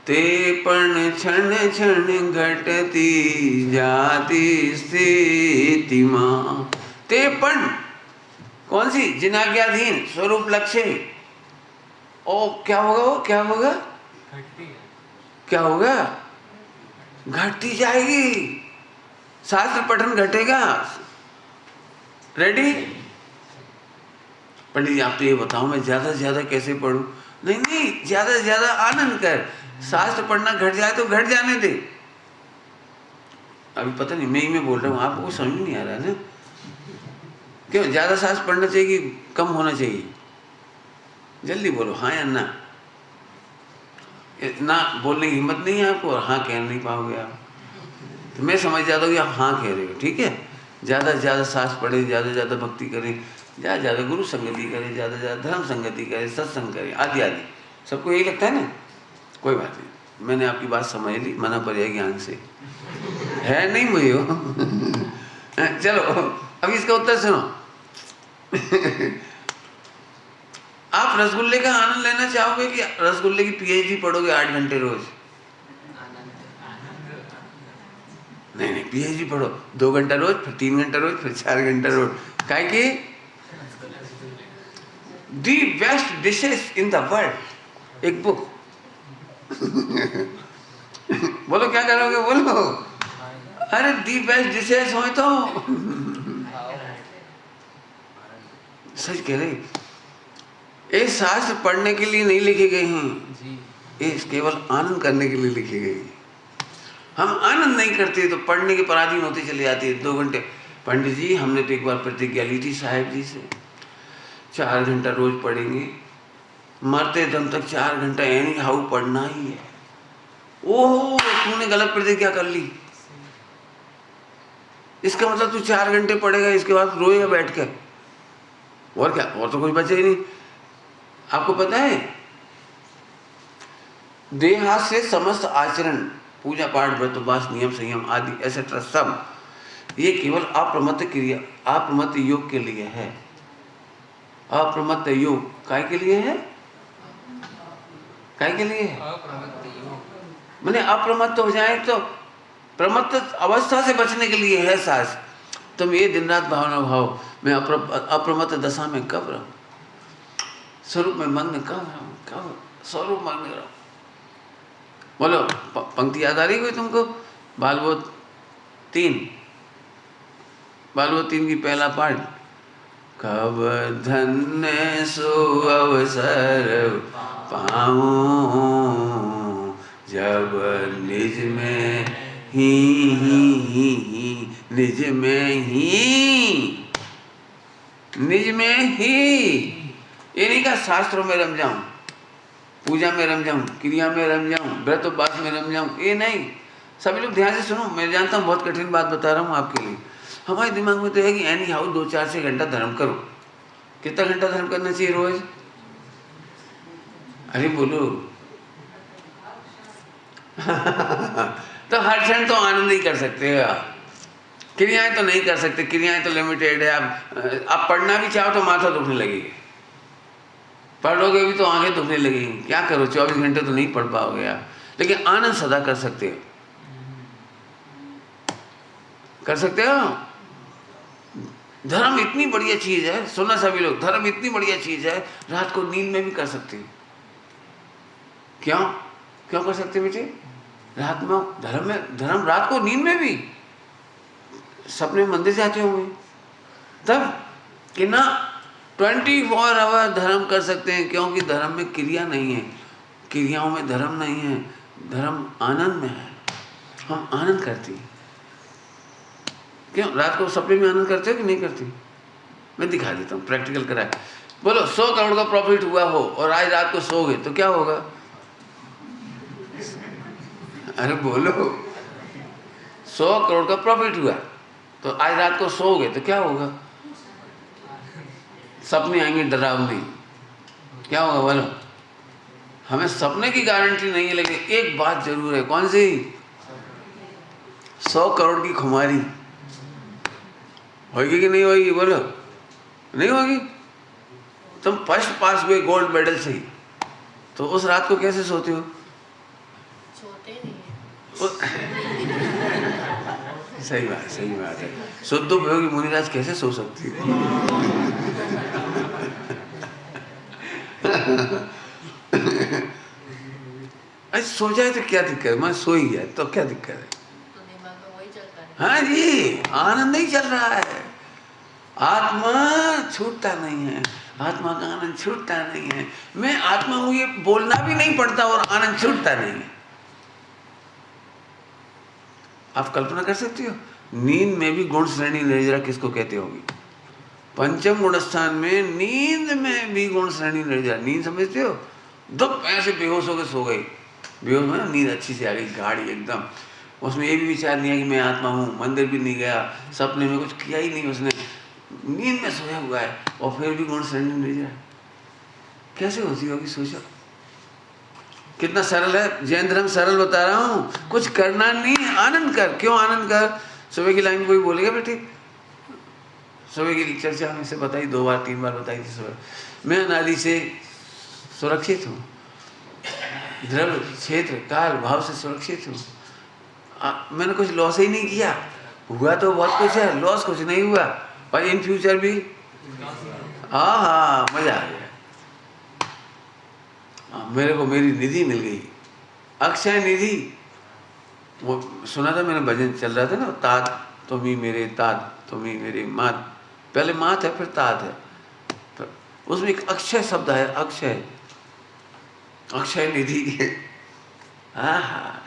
Speaker 1: ते पण क्षण क्षण घटती जाती स्थिति मां। ते पण कौन सी? जिनाज्ञाधीन स्वरूप लक्ष्य। ओ क्या होगा? वो क्या होगा? क्या होगा? घटती जाएगी। शास्त्र पठन घटेगा। रेडी? पंडित जी आप तो ये बताओ, मैं ज्यादा से ज्यादा कैसे पढ़ूं? नहीं नहीं, ज्यादा से ज्यादा आनंद कर। शास्त्र पढ़ना घट जाए तो घट जाने दे। अभी पता नहीं, मैं ही मैं बोल रहा हूँ, आपको समझ नहीं आ रहा है ना? क्यों ज्यादा शास्त्र पढ़ना चाहिए कि कम होना चाहिए? जल्दी बोलो, हाँ या ना। इतना बोलने की हिम्मत नहीं है आपको, और हाँ कह नहीं पाओगे आप। तो मैं समझ जाता हूँ कि आप हाँ कह रहे हो। ठीक है, ज़्यादा से ज़्यादा शास्त्र पढ़ें, ज़्यादा से ज़्यादा भक्ति करें, ज़्यादा से ज़्यादा गुरु संगति करें, ज़्यादा से ज़्यादा धर्म संगति करें, सत्संग करें, आदि आदि। सबको यही लगता है ना? कोई बात नहीं, मैंने आपकी बात समझ ली, मना पर्याय ज्ञान से है नहीं मुझे हो। चलो अभी इसका उत्तर सुनो। आप रसगुल्ले का आनंद लेना चाहोगे कि रसगुल्ले की पीएचडी पढ़ोगे 8 घंटे रोज? नहीं नहीं, पीएचडी पढ़ो 2 घंटा रोज, फिर 3 घंटा रोज, फिर 4 घंटा रोज। काहे कि the best dishes in the world, एक बुक। बोलो क्या करोगे? बोलो। अरे दी बेस्ट डिशेस हो तो सच कह रहे। ये शास्त्र पढ़ने के लिए नहीं लिखे गए हैं, ये केवल आनंद करने के लिए लिखे गए हैं। हम आनंद नहीं करते तो पढ़ने के पराधीन होते चले जाते हैं। 2 घंटे पंडित जी हमने तो एक बार प्रतिज्ञा ली थी साहेब जी से, 4 घंटा रोज पढ़ेंगे, मरते दम तक 4 घंटा एनी हाउ पढ़ना ही है। ओह तूने गलत प्रतिज्ञा कर ली, इसका मतलब तू 4 घंटे पढ़ेगा, इसके बाद रोएगा बैठ कर, और क्या, और तो कुछ बचे ही नहीं। आपको पता है देहात से समस्त आचरण, पूजा पाठ व्रत उपवास नियम संयम आदि एसेट्रा सब ये केवल अप्रमत्त क्रिया, अप्रमत्त योग के लिए है। अप्रमत्त योग काय के लिए है? काय के लिए है? मैंने अप्रमत्त हो जाए तो प्रमत्त अवस्था से बचने के लिए है सास। तुम ये दिन रात भावना भाव मैं अप्रमत्त दशा में कब रहूं, स्वरूप में मग्न कब रहूं, कब स्वरूप मग्न रहूं। बोलो पंक्ति याद आ रही कोई तुमको? बालवोत 3 की पहला पाठ, कब धन्य सो अवसर पाऊं जब निज में ही निज में ही। ये नहीं कहा शास्त्रों में रम जाऊं, पूजा में रम जाऊं, क्रिया में रम जाऊं, व्रत उपवास में रम जाऊं, ये नहीं। सभी लोग ध्यान से सुनो, मैं जानता हूँ बहुत कठिन बात बता रहा हूँ आपके लिए। हमारे दिमाग में तो है कि एनी हाउ 2-4 से घंटा धर्म करो। कितना घंटा धर्म करना चाहिए रोज? अरे बोलो तो हर क्षण तो आनंद ही कर सकते हो आप, क्रियाएं तो नहीं कर सकते, क्रियाएं तो लिमिटेड है। आप पढ़ना भी चाहो तो माथा दुखने लगेगी, पढ़ोगे भी तो आंखें दुखने लगेंगी, क्या करो 24 घंटे तो नहीं पढ़ पाओगे आप, लेकिन आनंद सदा कर सकते हो, कर सकते हो। धर्म इतनी बढ़िया चीज है, सुना सभी लोग, धर्म इतनी बढ़िया चीज है, रात को नींद में भी कर सकते हो। क्यों क्यों कर सकते बेटे? रात में धर्म रात को नींद में भी, सपने में मंदिर जाते होंगे तब कि ना 24 आवर धर्म कर सकते हैं, क्योंकि धर्म में क्रिया नहीं है, क्रियाओं में धर्म नहीं है, धर्म आनंद में है। हम आनंद करते हैं। क्यों रात को सपने में आनंद करते हो कि नहीं करते? मैं दिखा देता हूँ, प्रैक्टिकल करा। बोलो 100 करोड़ का प्रॉफिट हुआ हो और आज रात को सोओगे तो क्या होगा? अरे बोलो 100 करोड़ का प्रॉफिट हुआ तो आज रात को सोओगे तो क्या होगा? सपने आएंगे डरावने, क्या होगा बोलो? हमें सपने की गारंटी नहीं है, लेकिन एक बात जरूर है। कौन सी? 100 करोड़ की खुमारी होगी कि नहीं होगी? बोलो नहीं होगी। तुम फर्स्ट पास हुए गोल्ड मेडल से ही, तो उस रात को कैसे सोते हो?
Speaker 2: सोते नहीं
Speaker 1: सही बात है। शुद्ध उपयोगी मुनिराज कैसे सो सकती है? अरे सो जाए तो क्या दिक्कत है? मैं सो ही गया तो क्या दिक्कत है?
Speaker 2: तो दिमाग में वही चलता है।
Speaker 1: हाँ जी, आनंद नहीं चल रहा है, आत्मा छूटता नहीं है, आत्मा का आनंद छूटता नहीं है। मैं आत्मा हूं ये बोलना भी नहीं पड़ता और आनंद छूटता नहीं है। आप कल्पना कर सकते हो? नींद में भी गुण श्रेणी निर्जरा किसको कहते होगी? पंचम गुण स्थान में नींद में भी गुण श्रेणी निर्जरा। नींद समझते हो? दब ऐसे बेहोश होकर सो गई, बेहोश में नींद अच्छी से आ गई गाढ़ी एकदम, उसमें ये भी विचार नहीं है कि मैं आत्मा हूँ, मंदिर भी नहीं गया, सपने में कुछ किया ही नहीं, उसने नींद में सोया हुआ है और फिर भी गुण श्रेणी निर्जरा। कैसे होती होगी? सोचो कितना सरल है। जैन धर्म सरल बता रहा हूँ, कुछ करना नहीं, आनंद कर। क्यों आनंद कर? सुबह की लाइन कोई बोलेगा बेटे? सुबह की चर्चा में से बताई 2 बार 3 बार बताई थी सुबह। मैं अनादि से सुरक्षित हूँ, द्रव्य क्षेत्र काल भाव से सुरक्षित हूँ। मैंने कुछ लॉस ही नहीं किया, हुआ तो बहुत कुछ है, लॉस कुछ नहीं हुआ, और इन फ्यूचर भी हाँ मजा आ गया। मेरे को मेरी निधि मिल गई, अक्षय निधि। वो सुना था मैंने, भजन चल रहा था ना, तात तुम ही मेरे तात, तुम ही मेरे मात। पहले मात है फिर तात है, उसमें एक अक्षय शब्द है, अक्षय, अक्षय निधि। हाँ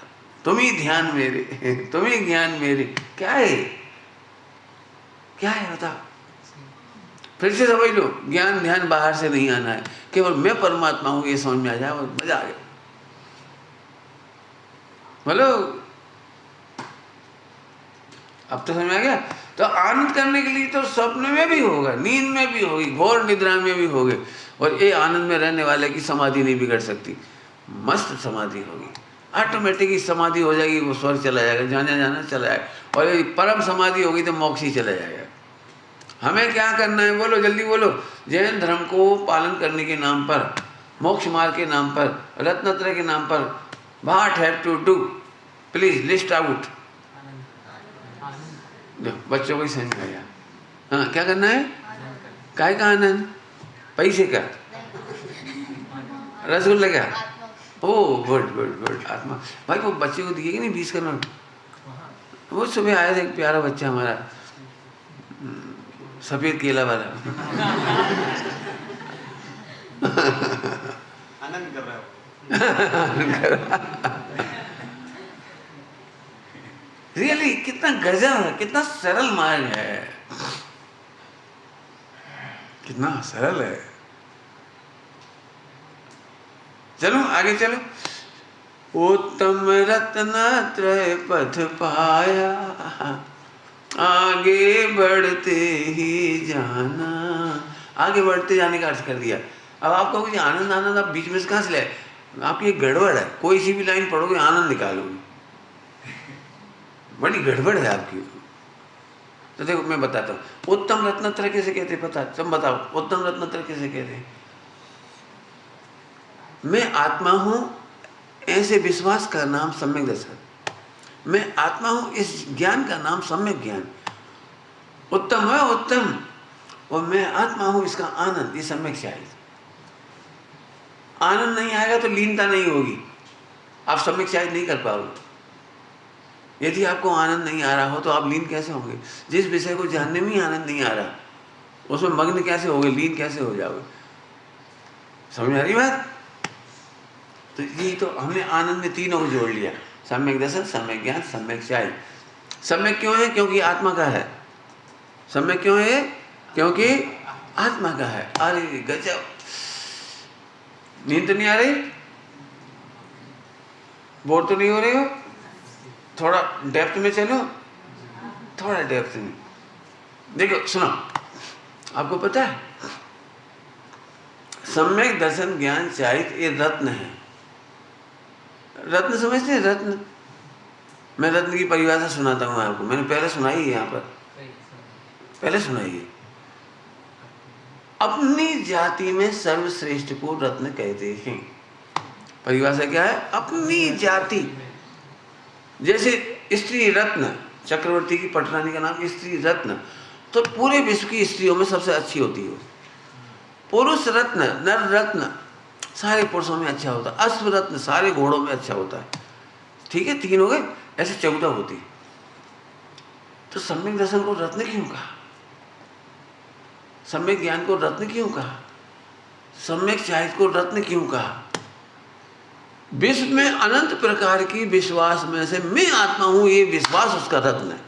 Speaker 1: तुम ही ध्यान मेरे, तुम ही ज्ञान मेरे। क्या है? क्या है बताओ? फिर से समझ लो, ज्ञान ध्यान बाहर से नहीं आना है, केवल मैं परमात्मा हूं ये समझ में आ जाए और मजा आ गया। बोलो अब तो समझ में आ गया। तो आनंद करने के लिए तो स्वप्न में भी होगा, नींद में भी होगी, घोर निद्रा में भी होगे, और ये आनंद में रहने वाले की समाधि नहीं बिगड़ सकती। मस्त समाधि होगी, ऑटोमेटिक ही समाधि हो जाएगी, वो स्वर्ग चला जाएगा, जाना जाना चला जाएगा, और यदि परम समाधि होगी तो मोक्ष ही चला जाएगा। हमें क्या करना है बोलो, जल्दी बोलो। जैन धर्म को पालन करने के नाम पर, मोक्ष मार्ग के नाम पर, रत्नत्रय के नाम पर, what have to do, please list out. बच्चों को ही समझ में आया। हाँ, क्या करना है? काय का आनंद? पैसे का? रसगुल्ले का? Oh good good good. आत्मा भाई वो बच्चे को दिए कि नहीं 20 का नोट? वो सुबह आया था एक प्यारा बच्चा हमारा, सफेद केला वाला।
Speaker 3: आनंद कर रहा है।
Speaker 1: रियली कितना गजब है, कितना सरल मार्ग है, कितना सरल है। चलो आगे चलो। उत्तम रत्नत्रय पथ पाया, आगे बढ़ते ही जाना। आगे बढ़ते जाने का अर्थ कर दिया। अब आप कहोगे आनंद आनंद, आप बीच में से कहाँ से लाए? आपकी एक गड़बड़ है, कोई सी भी लाइन पढ़ोगे आनंद निकालोगे, बड़ी गड़बड़ है आपकी। तो देखो मैं बताता हूँ, उत्तम रत्नत्रय कैसे कहते पता? तुम बताओ उत्तम रत्नत्रय कैसे कहते? मैं आत्मा हूं ऐसे विश्वास का नाम सम्यक दर्शन, मैं आत्मा हूं इस ज्ञान का नाम सम्यक ज्ञान। उत्तम है उत्तम, और मैं आत्मा हूं इसका आनंद, ये सम्यक शायद। आनंद नहीं आएगा तो लीनता नहीं होगी, आप सम्यक शायद नहीं कर पाओगे। यदि आपको आनंद नहीं आ रहा हो तो आप लीन कैसे होंगे? जिस विषय को जानने में ही आनंद नहीं आ रहा, उसमें मग्न कैसे होगे, लीन कैसे हो जाओगे? समझ में आ रही बात? तो यही तो हमने आनंद में तीनों को जोड़ लिया, सम्यक दर्शन, सम्यक ज्ञान, सम्यक शायद। सम्यक क्यों है? क्योंकि आत्मा का है। सम्यक क्यों है? क्योंकि आत्मा का है। अरे गजब, नींद तो नहीं आ रही? बोर तो नहीं हो रहे हो? थोड़ा डेप्थ में चलो, थोड़ा डेप्थ में देखो। सुनो, आपको पता है सम्यक दर्शन ज्ञान चाहित ये रत्न है। रत्न समझते हैं? रत्न, मैं रत्न की परिभाषा सुनाता हूँ आपको, मैंने पहले सुनाई है, यहाँ पर पहले सुनाई है। अपनी जाति में सर्वश्रेष्ठ को रत्न कहते हैं। परिभाषा क्या है? अपनी जाति, जैसे स्त्री रत्न, चक्रवर्ती की पटरानी का नाम स्त्री रत्न, तो पूरे विश्व की स्त्रियों में सबसे अच्छी होती है। पुरुष रत्न, नर रत्न सारे पुरुषों में अच्छा होता है। अश्व रत्न सारे घोड़ों में अच्छा होता है। ठीक है, 3 हो गए, ऐसे 14 होती। तो सम्यक दर्शन को रत्न क्यों कहा? सम्यक ज्ञान को रत्न क्यों कहा? सम्यक शायद को रत्न क्यों कहा? विश्व में अनंत प्रकार की विश्वास में से मैं आत्मा हूं, ये विश्वास उसका रत्न है।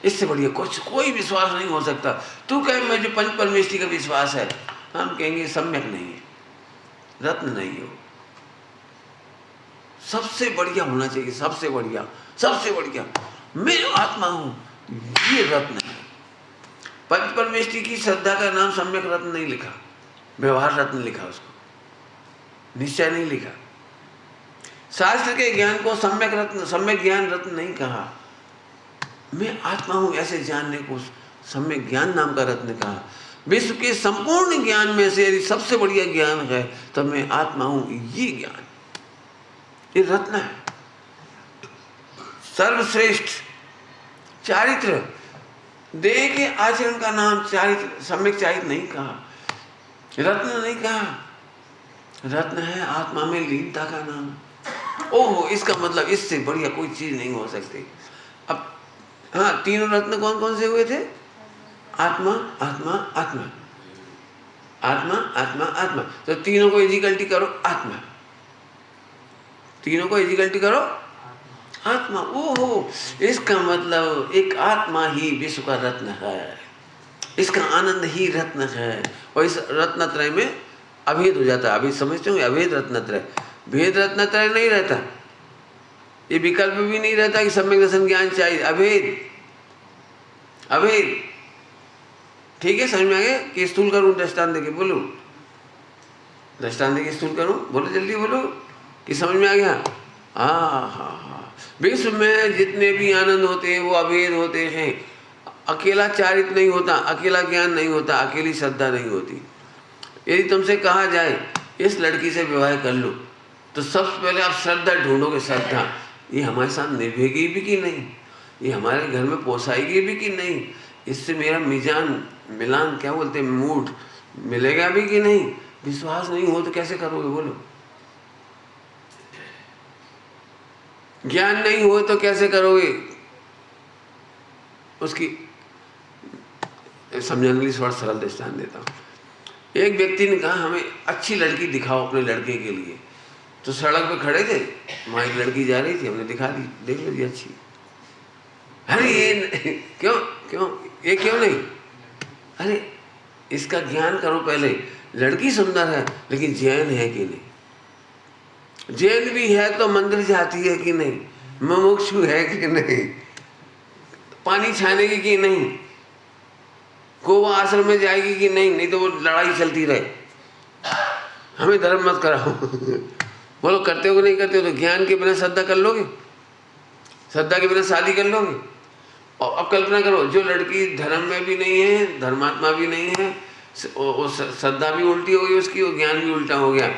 Speaker 1: इससे बढ़िया कुछ कोई विश्वास नहीं हो सकता। तू कहे मुझे पंच परमेष्टि का विश्वास है, हम कहेंगे सम्यक नहीं है, रत्न नहीं है। सबसे बढ़िया होना चाहिए, सबसे बढ़िया, सबसे बढ़िया मैं आत्मा हूं, ये रत्न है। पंच परमेष्टि की श्रद्धा का नाम सम्यक रत्न नहीं लिखा, व्यवहार रत्न लिखा, उसको निश्चय नहीं लिखा। शास्त्र के ज्ञान को सम्यक रत्न, सम्यक ज्ञान रत्न नहीं कहा। मैं आत्मा हूं ऐसे जानने को सम्यक ज्ञान नाम का रत्न कहा। विश्व के संपूर्ण ज्ञान में से यदि सबसे बढ़िया ज्ञान है तो मैं आत्मा हूं, ये ज्ञान, ये रत्न है। सर्वश्रेष्ठ चारित्र, देह के आचरण का नाम चारित्र, सम्यक चारित्र नहीं कहा, रत्न नहीं कहा। रत्न है आत्मा में लीनता का नाम। ओहो, इसका मतलब इससे बढ़िया कोई चीज नहीं हो सकती। अब हाँ, तीनों रत्न कौन कौन से हुए थे? आत्मा आत्मा आत्मा, आत्मा आत्मा आत्मा। तो तीनों को इक्वलिटी करो, आत्मा। तीनों को इक्वलिटी करो, आत्मा, ओहो, इसका मतलब एक आत्मा ही विश्व का रत्न है, इसका आनंद ही रत्न है। और इस रत्नत्रय में अभेद हो जाता है। अभी समझते हो, अभेद रत्नत्रय, भेद रत्नत्रय नहीं रहता, ये विकल्प भी नहीं रहता कि सम्यक दर्शन ज्ञान चाहिए, अभेद, अभेद। ठीक है, समझ में आ गया कि स्थूल करूं दृष्टांत देके, बोलो दृष्टांत देके स्थूल करूं, बोलो जल्दी बोलो कि समझ में आ गया। हाँ, विश्व में जितने भी आनंद होते हैं वो अभेद होते हैं। अकेला चारित्र नहीं होता, अकेला ज्ञान नहीं होता, अकेली श्रद्धा नहीं होती। यदि तुमसे कहा जाए इस लड़की से विवाह कर लो, तो सबसे पहले आप श्रद्धा ढूंढोगे, श्रद्धा, ये हमारे साथ निभेगी भी कि नहीं, ये हमारे घर में पोसाएगी भी कि नहीं, इससे मेरा मिलान क्या बोलते हैं, मूड मिलेगा भी कि नहीं। विश्वास नहीं हो तो कैसे करोगे, बोलो। ज्ञान नहीं हो तो कैसे करोगे। उसकी समझाने के लिए थोड़ा सरल दृष्टांत देता हूँ। एक व्यक्ति ने कहा हमें अच्छी लड़की दिखाओ अपने लड़के के लिए। तो सड़क पे खड़े थे, वहाँ एक लड़की जा रही थी, हमने दिखा दी, देख लो जी अच्छी। अरे ये क्यों क्यों ये क्यों नहीं, अरे इसका ज्ञान करो पहले। लड़की सुंदर है लेकिन जैन है कि नहीं, जैन भी है तो मंदिर जाती है कि नहीं, मुमुक्षु है कि नहीं, पानी छानेगी कि नहीं, गोवा आश्रम में जाएगी कि नहीं, नहीं तो वो लड़ाई चलती रहे, हमें धर्म मत कराओ। बोलो करते हो कि नहीं करते हो। तो ज्ञान के बिना श्रद्धा कर लोगे, श्रद्धा के बिना शादी कर लोगे। और अब कल्पना करो, जो लड़की धर्म में भी नहीं है, धर्मात्मा भी नहीं है, श्रद्धा भी उल्टी हो गई उसकी और ज्ञान भी उल्टा हो गया।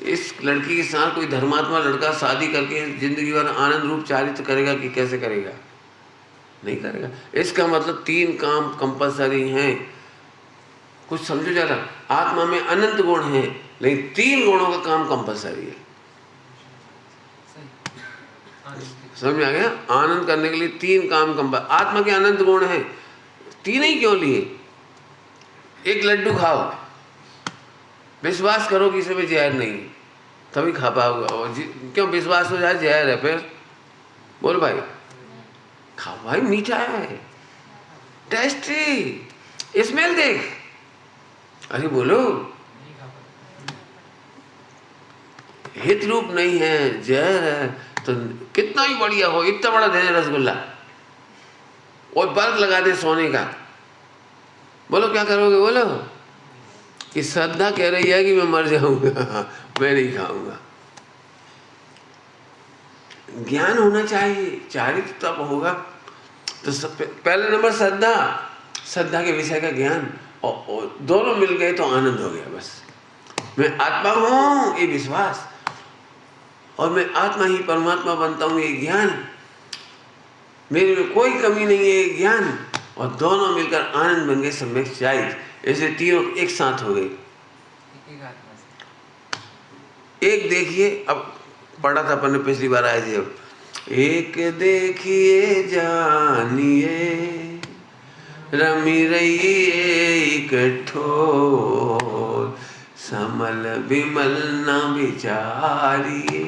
Speaker 1: इस लड़की के साथ कोई धर्मात्मा लड़का शादी करके जिंदगी भर आनंद रूप चारित्र करेगा कि कैसे करेगा, नहीं करेगा। इसका मतलब 3 काम कंपलसरी हैं। कुछ समझो जरा, आत्मा में अनंत गुण हैं लेकिन 3 गुणों का काम कंपलसरी है। समझ में आ गया। आनंद करने के लिए 3 काम कंपलसरी। आत्मा के अनंत गुण हैं, 3 ही क्यों लिए। एक लड्डू खाओ, विश्वास करो कि इसमें जहर नहीं, तभी खा पाओगे। और क्यों विश्वास हो जाए जहर है, फिर बोल भाई खाओ भाई, मीठा है, टेस्टी, स्मेल देख, अरे बोलो हित रूप नहीं है, जहर है। तो कितना ही बढ़िया हो, इतना बड़ा दे रसगुल्ला और बर्फ लगा दे सोने का, बोलो क्या करोगे। बोलो कि श्रद्धा कह रही है कि मैं मर जाऊंगा, मैं नहीं खाऊंगा। ज्ञान होना चाहिए, चारित्र तब होगा। तो पहले नंबर श्रद्धा, श्रद्धा के विषय का ज्ञान, और दोनों मिल गए तो आनंद हो गया। बस मैं आत्मा हूं ये विश्वास, और मैं आत्मा ही परमात्मा बनता हूं ये ज्ञान, मेरे में कोई कमी नहीं है ये ज्ञान, और दोनों मिलकर आनंद बन गए, सम्यक चारित्र। ऐसे तीनों एक साथ हो गए। एक देखिए, अब पढ़ा था अपन ने पिछली बार आए थे, अब एक देखिए जानिए रमी रही एक ठोर, समल विमल न विचारिए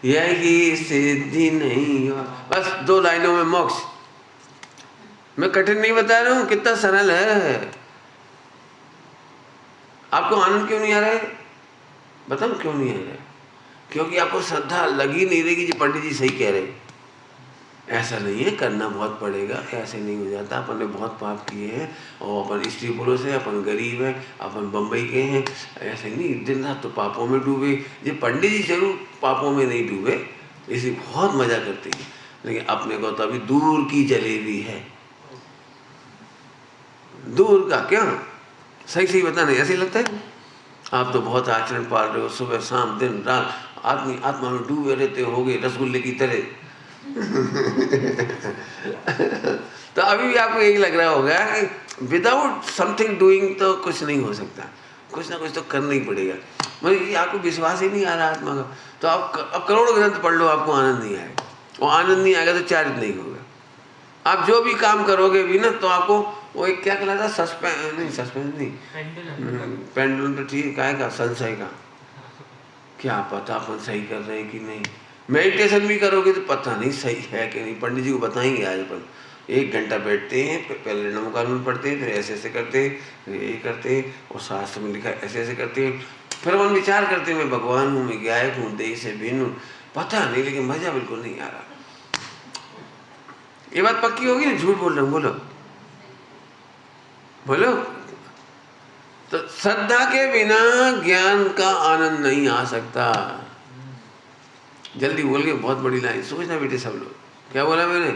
Speaker 1: यही सिद्धि नहीं। बस 2 लाइनों में मोक्ष। मैं कठिन नहीं बता रहा हूं, कितना सरल है। आपको आनंद क्यों नहीं आ रहा है, बताओ क्यों नहीं आ रहा है। क्योंकि आपको श्रद्धा लगी नहीं रही कि पंडित जी सही कह रहे। ऐसा नहीं है, करना बहुत पड़ेगा, ऐसे नहीं हो जाता। अपन ने बहुत पाप किए हैं, और अपन स्त्री पुरुष है, अपन गरीब हैं, अपन बम्बई के हैं, ऐसे नहीं दिन रात तो पापों में डूबे। ये पंडित जी जरूर पापों में नहीं डूबे, इसी बहुत मजा करते हैं, लेकिन अपने को तो अभी दूर की जलेबी है। दूर का क्या, सही सही बताना, ऐसे ही लगता है। आप तो बहुत आचरण पाल रहे हो, सुबह शाम दिन रात आदमी आत्मा में डूबे रहते होगे रसगुल्ले की तरह। तो अभी भी आपको यही लग रहा होगा कि विदाउट समथिंग डूइंग तो कुछ नहीं हो सकता, कुछ ना कुछ तो करना ही पड़ेगा। मतलब ये आपको विश्वास ही नहीं आ रहा आत्मा का, तो आप अब करोड़ों ग्रंथ पढ़ लो, आपको आनंद नहीं आएगा। और आनंद नहीं आएगा तो चारित्र नहीं होगा। आप जो भी काम करोगे भी ना, तो आपको वो एक क्या कहलाता, सस्पेंस नहीं, पेंडुलम तो ठीक है का, संशय का, क्या पता अपन सही कर रहे हैं कि नहीं, मेडिटेशन भी करोगे तो पता नहीं सही है कि नहीं, पंडित जी को बताएंगे आज अपन। 1 घंटा बैठते हैं, पहले नमो कानून पढ़ते हैं, फिर ऐसे ऐसे करते हैं, फिर ये करते हैं, और शास्त्र में लिखा है ऐसे ऐसे करते हैं, फिर अपन विचार करते हैं मैं भगवान हूँ, मैं गायक हूँ, देह से भिन्न हूँ, पता नहीं, लेकिन मजा बिल्कुल नहीं आ रहा। ये बात पक्की होगी ना? झूठ बोल रहा हूँ? बोलो बोलो। तो श्रद्धा के बिना ज्ञान का आनंद नहीं आ सकता। जल्दी बोल के बहुत बड़ी लाइन, सोचना बेटे सब लोग। क्या बोला मैंने?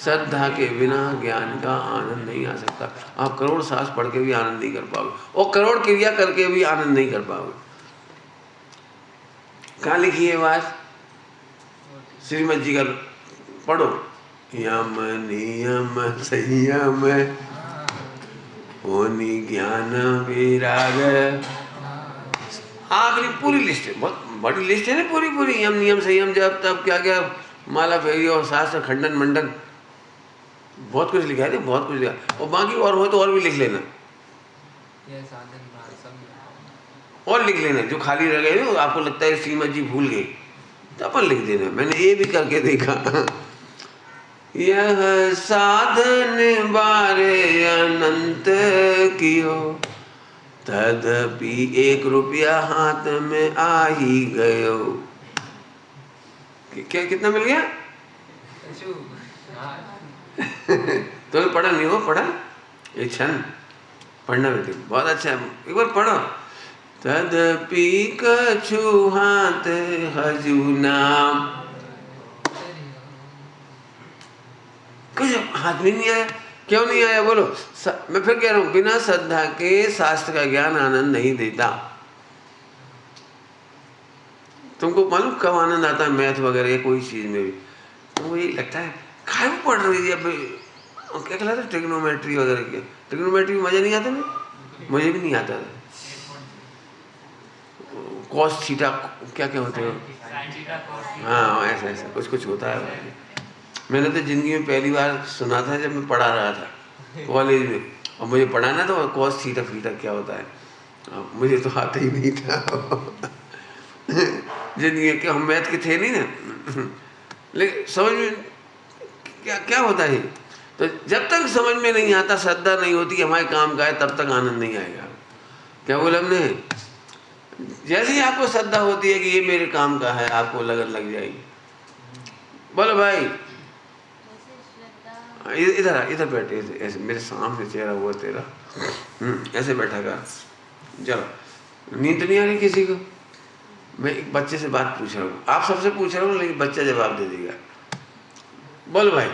Speaker 1: श्रद्धा के बिना ज्ञान का आनंद नहीं आ सकता। आप करोड़ सांस पढ़ के भी आनंद नहीं कर पाओगे, और करोड़ क्रिया करके भी आनंद नहीं कर पाओगे। कहाँ लिखी है बात? श्रीमद जी का पढ़ो। यम नियम संयम होनी ज्ञान विराग। आखिरी पूरी लिस्ट है, बहुत बड़ी लिस्ट है ना, पूरी पूरी। यम नियम संयम जब तब क्या क्या माला फेरी और शास्त्र खंडन मंडन, बहुत कुछ लिखा है ना, बहुत कुछ लिखा। और बाकी और हो तो और भी लिख लेना, और लिख लेना जो खाली रह गए ना, आपको लगता है श्रीमद जी भूल गई तो अपन लिख देना। मैंने ये भी करके देखा। यह साधन बारे अनंत कियो, तदपि 1 रुपया हाथ में आ ही गयो। क्या कितना मिल गया? तो पढ़ा नहीं हो? पढ़ा एक क्षण पढ़ना बेटे, बहुत अच्छा है, एक बार पढ़ो। तदपि कछु हाथ हजू नाम, कुछ हाथ में नहीं आया। क्यों नहीं आया बोलो? मैं फिर कह रहा हूं, बिना श्रद्धा के शास्त्र का ज्ञान आनंद नहीं देता। तुमको मालूम कब आनंद आता है? मैथ वगैरह या कोई चीज में भी तुमको यही लगता है खाए वो पढ़ रही है, क्या कहलाता है, ट्रिग्नोमेट्री वगैरह की। ट्रिग्नोमेट्री में मजा नहीं आता ना, मुझे भी नहीं आता था। कॉस थीटा क्या क्या होते हैं? हाँ ऐसा ऐसा कुछ कुछ होता है। मैंने तो जिंदगी में पहली बार सुना था जब मैं पढ़ा रहा था कॉलेज में, और मुझे पढ़ाना था कॉस थीटा फीटा क्या होता है, मुझे तो आता ही नहीं था। जिंदगी के हम मैथ के थे नहीं ना, लेकिन समझ में क्या क्या होता है। तो जब तक समझ में नहीं आता, श्रद्धा नहीं होती हमारे काम का है, तब तक आनंद नहीं आएगा। क्या बोला हमने? जैसे ही आपको श्रद्धा होती है कि ये मेरे काम का है, आपको लगन लग जाएगी। बोलो भाई, इधर इधर बैठे, ऐसे मेरे सामने चेहरा हुआ तेरा, ऐसे बैठा कर। चलो, नींद नहीं आ रही किसी को? मैं एक बच्चे से बात पूछ रहा हूँ, आप सबसे पूछ रहा हूँ, लेकिन बच्चा जवाब दे देगा। बोलो भाई।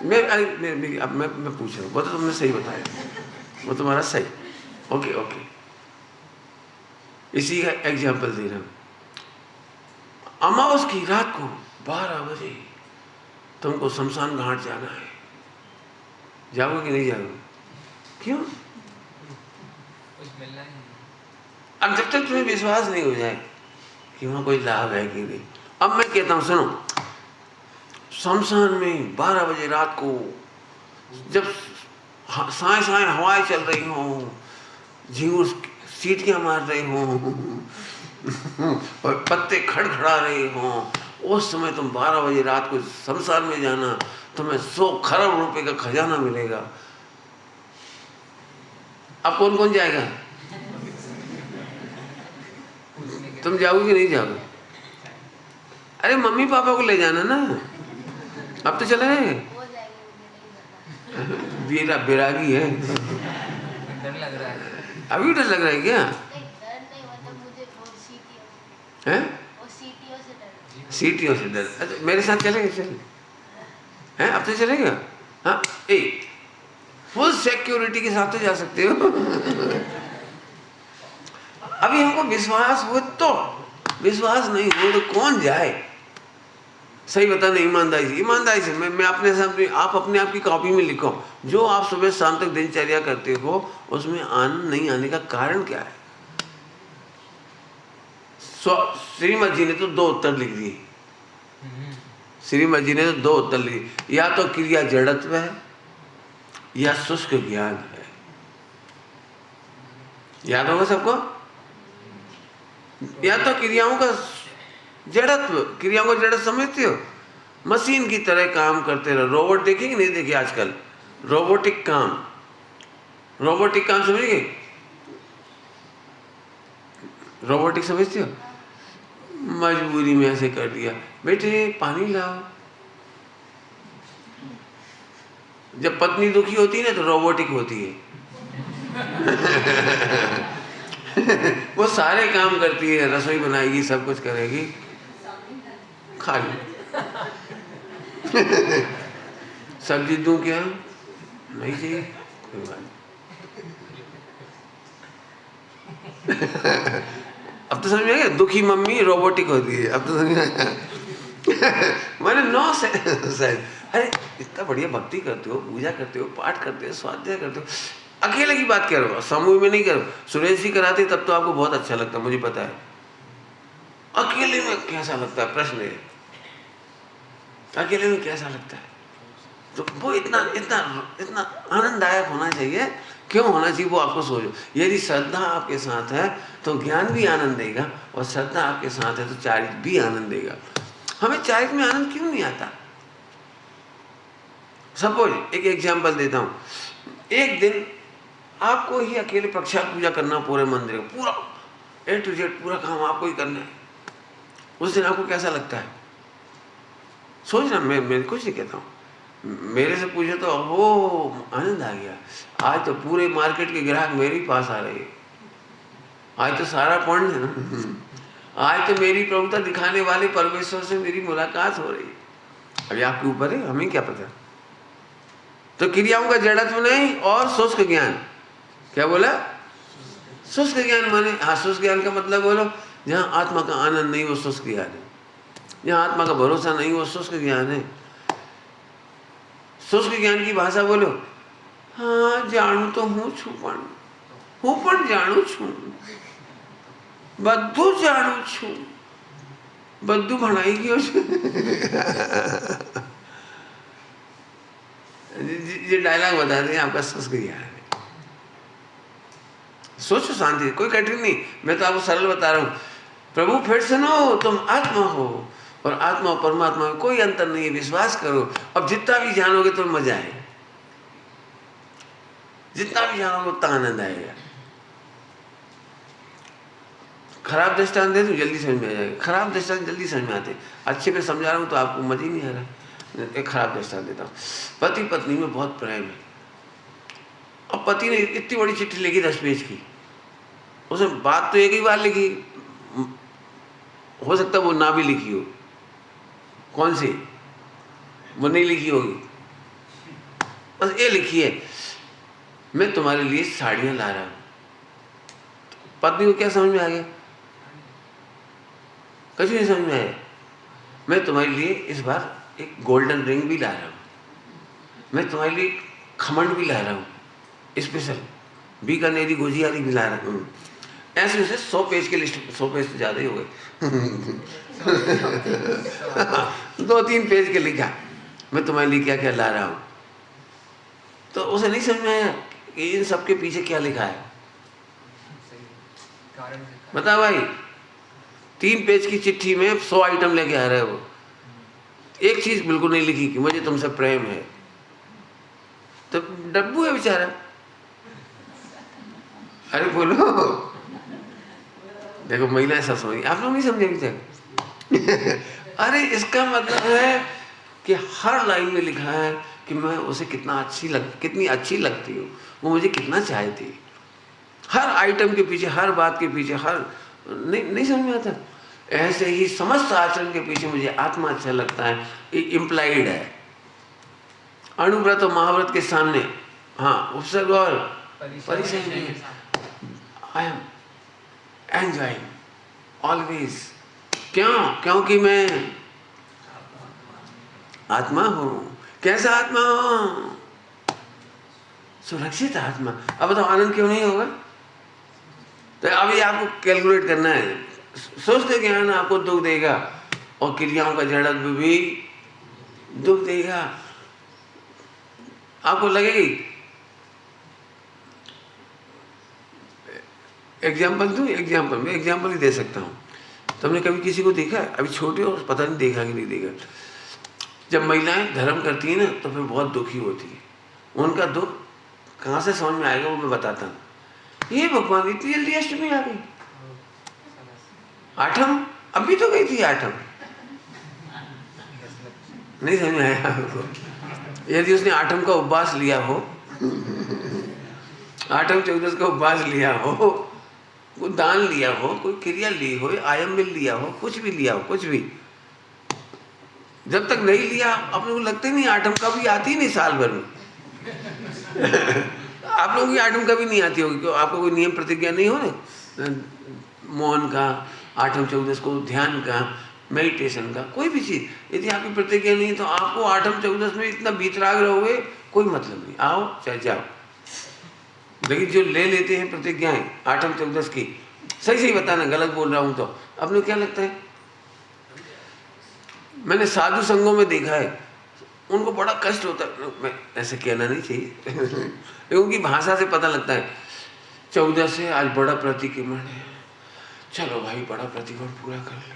Speaker 1: मैं पूछ रहा हूँ, वो तो तुमने सही बताया, वो तुम्हारा सही। ओके ओके, इसी का एग्जाम्पल दे रहा हूँ। अमावस की रात को 12 बजे तुमको शमशान घाट जाना है, जाओगे कि नहीं जाओगे? क्यों? अब जब तक तुम्हें विश्वास नहीं हो जाए कि वहां कोई लाभ है कि नहीं। अब मैं कहता हूं सुनो, शमशान में 12 बजे रात को जब साए साए हवाएं चल रही हों, झींगुर सीटियां मार रहे हों और पत्ते खड़खड़ा रहे हों, उस समय तुम 12 बजे रात को शमशान में जाना, तुम्हें 100 खरब रुपए का खजाना मिलेगा। अब कौन कौन जाएगा? तुम जाओगे कि नहीं जाओगे? अरे मम्मी पापा को ले जाना ना, अब तो चले गए। बेरागी है,
Speaker 4: डर लग रहा है।
Speaker 1: अभी डर लग रहा है क्या? हैं? सीटियों से डर। अच्छा मेरे साथ चलेंगे? चल हैं, अब तो चलेगा। हाँ फुल सिक्योरिटी के साथ तो जा सकते हो। अभी हमको विश्वास हो तो, विश्वास नहीं हो तो कौन जाए? सही बताना, ईमानदारी से मैं अपने सामने, आप अपने आप की कॉपी में लिखो, जो आप सुबह शाम तक दिनचर्या करते हो उसमें आनंद नहीं आने का कारण क्या है? श्रीमद जी ने तो 2 उत्तर लिख दिए। श्रीमद जी ने तो 2 उत्तर लिख दिए, या तो क्रिया जड़त्व है या शुष्क ज्ञान है। याद होगा सबको? या तो क्रियाओं का जड़त्व, क्रियाओं को जड़त्व समझते हो? मशीन की तरह काम करते रहो। रोबोट देखेंगे नहीं देखिए आजकल, रोबोटिक काम, रोबोटिक काम समझिए, रोबोटिक समझते हो? मजबूरी में ऐसे कर दिया, बेटे पानी लाओ। जब पत्नी दुखी होती है ना तो रोबोटिक होती है वो सारे काम करती है, रसोई बनाएगी, सब कुछ करेगी, खाली सब्जी दूं क्या? नहीं चाहिए, कोई बात नहीं। अब तो समझ में आ गया, दुखी मम्मी रोबोटिक होती है, अब तो समझ में आया मैंने 9 से अरे इतना बढ़िया भक्ति करते हो, पूजा करते हो, पाठ करते हो, स्वाध्याय करते हो, अकेले की बात कर रहा हूँ, समूह में नहीं कर रहा। सुरेश जी कराते तब तो आपको बहुत अच्छा लगता, मुझे पता है। अकेले में कैसा लगता है, प्रश्न है, अकेले में कैसा लगता है? तो वो इतना इतना इतना आनंददायक होना चाहिए। क्यों होना चाहिए वो आपको सोचो। यदि श्रद्धा आपके साथ है तो ज्ञान भी आनंद देगा, और श्रद्धा आपके साथ है तो चारित्र भी आनंद देगा। हमें चारित्र में आनंद क्यों नहीं आता? सपोज एक एग्जाम्पल देता हूँ, एक दिन आपको ही अकेले प्रक्षाल पूजा करना पूरे मंदिर का, पूरा A to Z पूरा काम आपको ही करना है, उस दिन आपको कैसा लगता है? सोचना, मैं कुछ नहीं कहता हूँ, मेरे से पूछे तो वो आनंद आ गया। आज तो पूरे मार्केट के ग्राहक मेरे ही पास आ रहे हैं, आज तो सारा पॉइंट है ना, आज तो मेरी प्रभुता दिखाने वाले परमेश्वर से मेरी मुलाकात हो रही है। अभी आपके ऊपर है, हमें क्या पता। तो क्रियाओं का जड़त्व नहीं और शुष्क ज्ञान। क्या बोला? शुष्क ज्ञान माने, हाँ शुष्क ज्ञान का मतलब बोलो, जहाँ आत्मा का आनंद नहीं वो शुष्क ज्ञान है, जहाँ आत्मा का भरोसा नहीं वो शुष्क ज्ञान है। शुष्क ज्ञान की भाषा बोलो, हाँ जाणू तो हूँ छू पण जाणू छू, बद्धू जाणू छू, बद्धू भणाई गयो ये डायलॉग बता दें, आपका शुष्क ज्ञान है। सोचो शांति, कोई कठिन नहीं, मैं तो आपको सरल बता रहा हूँ। प्रभु फिर सुनो, तुम आत्मा हो और आत्मा और परमात्मा में कोई अंतर नहीं है, विश्वास करो। अब जितना भी जानोगे तो मजा है, जितना भी जानोगे उतना आनंद आएगा। खराब दृष्टांत दे दूं, जल्दी समझ में आ जाएगा। खराब दृष्टांत जल्दी समझ में आते, अच्छे पे समझा रहा हूँ तो आपको मजा ही नहीं आ रहा। एक खराब दृष्टांत देता हूँ। पति पत्नी में बहुत प्रेम है, अब पति ने इतनी बड़ी चिट्ठी लिखी 10 पेज की, उसमें बात तो एक ही बार लिखी, हो सकता है वो ना भी लिखी हो। कौन सी? वो नहीं लिखी होगी, बस ये लिखी है, मैं तुम्हारे लिए साड़ियाँ ला रहा हूँ। पत्नी को क्या समझ में आ गया? कुछ नहीं समझ में आया। मैं तुम्हारे लिए इस बार एक गोल्डन रिंग भी ला रहा हूँ, मैं तुम्हारे लिए खमंड भी ला रहा हूँ, स्पेशल बीकानेरी गुजियारी भी ला रहा हूँ। ऐसे उसे 100 पेज की लिस्ट, 100 पेज तो ज़्यादा ही हो गए 2-3 पेज के लिखा, मैं तुम्हारे लिए क्या क्या ला रहा हूँ। तो उसे नहीं समझ में आया कि इन सब के पीछे क्या लिखा है। बता भाई, 3 पेज की चिट्ठी में 100 आइटम लेके आ रहे हो, एक चीज बिल्कुल नहीं लिखी कि मुझे तुमसे प्रेम है। तो डब्बू है बेचारा। अरे बोलो, देखो महिलाएं सब समझी, आप लोग नहीं समझे अभी तक अरे इसका मतलब है कि हर लाइन में लिखा है कि मैं उसे कितनी अच्छी लगती हूँ, वो मुझे कितना चाहती है। हर आइटम के पीछे, हर बात के पीछे, हर नहीं समझ में आता। ऐसे ही समस्त आचरण के पीछे मुझे आत्मा अच्छा लगता है, ये इम्प्लाइड है। अणुव्रत और महाव्रत के सामने, हाँ उपसर्ग और परिसर में, आई एम एंजॉइंग ऑलवेज। क्यों? क्योंकि मैं आत्मा हूं। कैसा आत्मा हूं? सुरक्षित आत्मा। अब बताओ आनंद क्यों नहीं होगा? तो अभी आपको कैलकुलेट करना है। शुष्क ज्ञान आपको दुख देगा और क्रियाओं का जड़त्व भी दुख देगा। आपको लगेगी, एग्जाम्पल दूं? मैं एग्जाम्पल ही दे सकता हूं। तुमने कभी किसी को देखा है? अभी छोटे हो, पता नहीं देखा कि नहीं देखा। जब महिलाएं धर्म करती हैं ना तो फिर बहुत दुखी होती है। उनका दुख कहाँ से समझ में आएगा वो मैं बताता हूँ। ये भगवान इतनी जल्दी अष्टमी आ गई, आठम अभी तो गई थी, आठम नहीं समझ में आया आपको? यदि उसने आठम का उपवास लिया हो, आठम चौदस का उपवास लिया हो, कोई दान लिया हो, कोई क्रिया ली हो, आयम्बिल लिया हो, कुछ भी लिया हो, कुछ भी, जब तक नहीं लिया अपने को लगता ही नहीं आठम कभी आती ही नहीं साल भर में। आप लोगों की आठम कभी नहीं आती होगी, क्यों? आपको कोई नियम प्रतिज्ञा नहीं हो ना, मौन का, आठम चौदस को ध्यान का, मेडिटेशन का, कोई भी चीज़ यदि आपकी प्रतिज्ञा नहीं तो आपको आठम चौदस में इतना बीतराग रहोगे, कोई मतलब नहीं, आओ चाहे जाओ। लेकिन जो ले लेते हैं प्रतिज्ञाएं आठम चौदस की, सही सही बताना, गलत बोल रहा हूँ तो आपने क्या लगता है? मैंने साधु संघों में देखा है, उनको बड़ा कष्ट होता है, मैं ऐसे कहना नहीं चाहिए उनकी भाषा से पता लगता है, 14 से आज बड़ा प्रतिक्रमण है, चलो भाई बड़ा प्रतिक्रमण पूरा कर ले।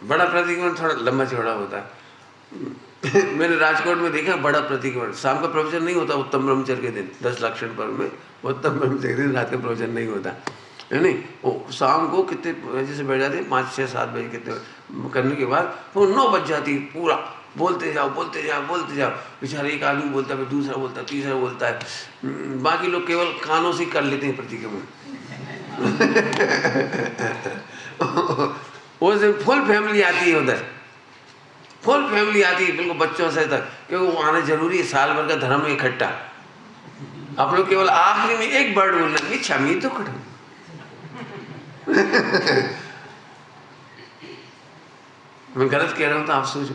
Speaker 1: बड़ा प्रतिक्रमण थोड़ा लंबा चौड़ा होता है। मैंने राजकोट में देखा बड़ा प्रतिक्रमण, शाम का प्रवचन नहीं होता उत्तम ब्रह्मचर्य के दिन, 10 लक्षण पर्व में उत्तम ब्रह्मचर्य के दिन रात का प्रवचन नहीं होता है, नहीं, वो शाम को कितने बजे से बैठ जाते, 5, 6, 7 बजे कितने करने के बाद वो 9 बज जाती, पूरा बोलते जाओ बोलते जाओ बोलते जाओ। बेचारा एक आदमी बोलता है, फिर दूसरा बोलता है, तीसरा बोलता है, बाकी लोग केवल कानों से कर लेते हैं प्रतिक्रमण। वो फुल फैमिली आती है उधर, फुल फैमिली आती है, बिल्कुल बच्चों से तक, क्योंकि वो आना जरूरी है, साल भर का धर्म इकट्ठा। आप लोग केवल आखिरी में एक वर्ड बोलना, मिच्छामी तो कठिन। मैं गलत कह रहा हूं तो आप सोचो,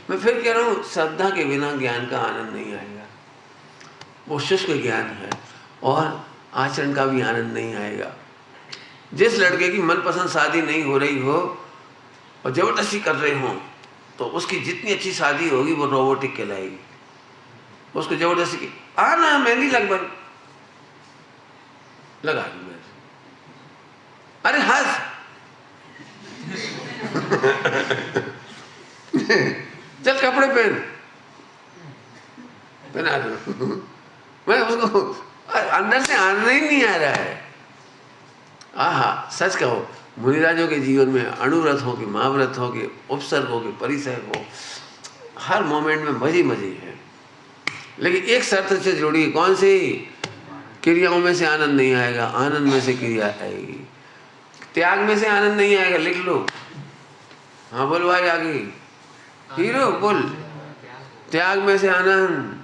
Speaker 1: मैं फिर कह रहा हूं, श्रद्धा के बिना ज्ञान का आनंद नहीं आएगा। वो शुष्क ज्ञान है और आचरण का भी आनंद नहीं आएगा। जिस लड़के की मनपसंद शादी नहीं हो रही हो और जबरदस्ती कर रहे हो, तो उसकी जितनी अच्छी शादी होगी वो रोबोटिक कहलाएगी। उसको जबरदस्ती की आना मेहंदी लगभग लगा दी मैं, अरे हंस चल कपड़े पहना दो। मैं उसको अंदर से आना ही नहीं आ रहा है। आहा, सच कहो, मुनिराजों के जीवन में अणुव्रत हो कि महाव्रत हो कि उपसर्ग हो कि परिसर्ग हो, हर मोमेंट में मजे मजे हैं। लेकिन एक शर्त से जोड़ी, कौन सी? क्रियाओं में से आनंद नहीं आएगा, आनंद में से क्रिया आएगी। त्याग में से आनंद नहीं आएगा, लिख लो। हाँ बोल भाई, आगे हीरो बोल। त्याग में से आनंद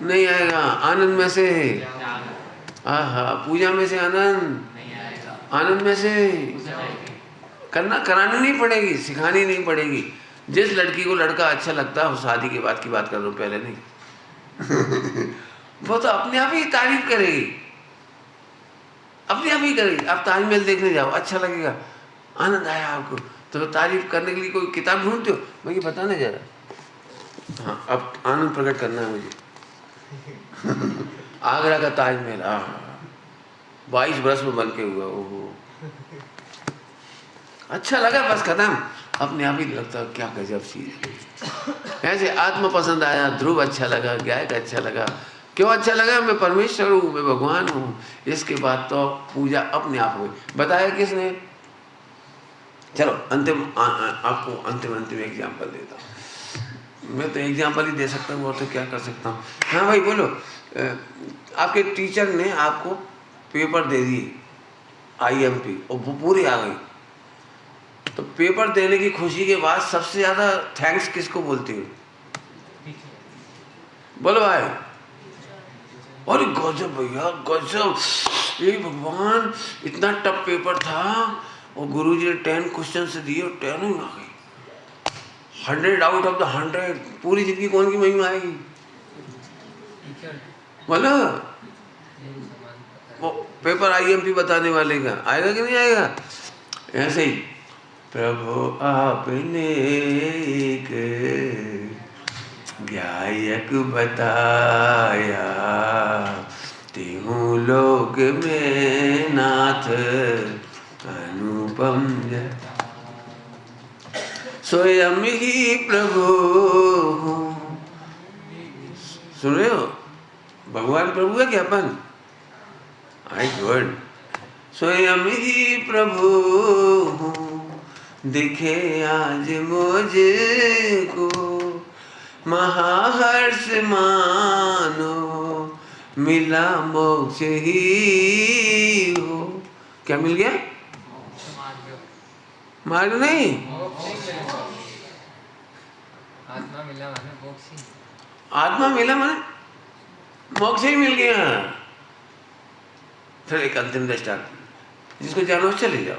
Speaker 1: नहीं आएगा, आनंद में से, आहा, पूजा में से आनंद, आनंद में से करना, करानी नहीं पड़ेगी, सिखानी नहीं पड़ेगी। जिस लड़की को लड़का अच्छा लगता है, शादी के बाद की बात कर रहा हूँ, पहले नहीं वो तो अपने आप ही तारीफ करेगी, अपने आप ही करेगी। आप ताजमहल देखने जाओ, अच्छा लगेगा, आनंद आया आपको, तो तारीफ करने के लिए कोई किताब ढूंढते हो, मैं ये बताने जरा। हाँ, अब आनंद प्रकट करना है मुझे। आगरा का ताजमहल, 22 बरस में बन के हुआ, ओहो अच्छा लगा, बस खत्म। अपने आप ही लगता क्या गजब चीज। ऐसे आत्म पसंद आया, ध्रुव अच्छा लगा, गायक अच्छा लगा। क्यों अच्छा लगा? मैं परमेश्वर हूँ, मैं भगवान हूँ। इसके बाद तो पूजा अपने आप हुई। बताया किसने? चलो अंतिम आपको अंतिम एग्जाम्पल देता हूँ। मैं तो एग्जाम्पल ही दे सकता हूँ, और तो क्या कर सकता हूँ। हाँ भाई बोलो। आपके टीचर ने आपको पेपर दे दिए IMP और वो पूरी आ गई, तो पेपर देने की खुशी के बाद सबसे ज़्यादा थैंक्स किसको बोलती हो? बोलो भाई। अरे गजब भैया गजब, ये भगवान, इतना टफ पेपर था और गुरुजी ने 10 क्वेश्चन से दिए और 10 ही आ गई। 100 आउट ऑफ द 100। पूरी जिंदगी कौन की महिमा आएगी? बोलो। वो पेपर IMP बताने वाले का आएगा कि नहीं आएगा? ऐसे ही प्रभु आपने एक गायक बताया तेहूँ लोक में नाथ अनुपम जय। स्वयं ही प्रभु हूँ। सुन रहे हो, भगवान प्रभु है क्या अपन? आई गुड। स्वयं ही प्रभु हूँ, दिखे आज मुझको महाहर्ष मानो, मिला मोक्ष ही हो। क्या मिल गया? मार्ग नहीं,
Speaker 4: आत्मा मिला माने मोक्ष ही।
Speaker 1: आत्मा मिला माने मोक्ष ही मिल गया। फिर एक अंतिम दृष्टांत, जिसको जानो चले जाओ,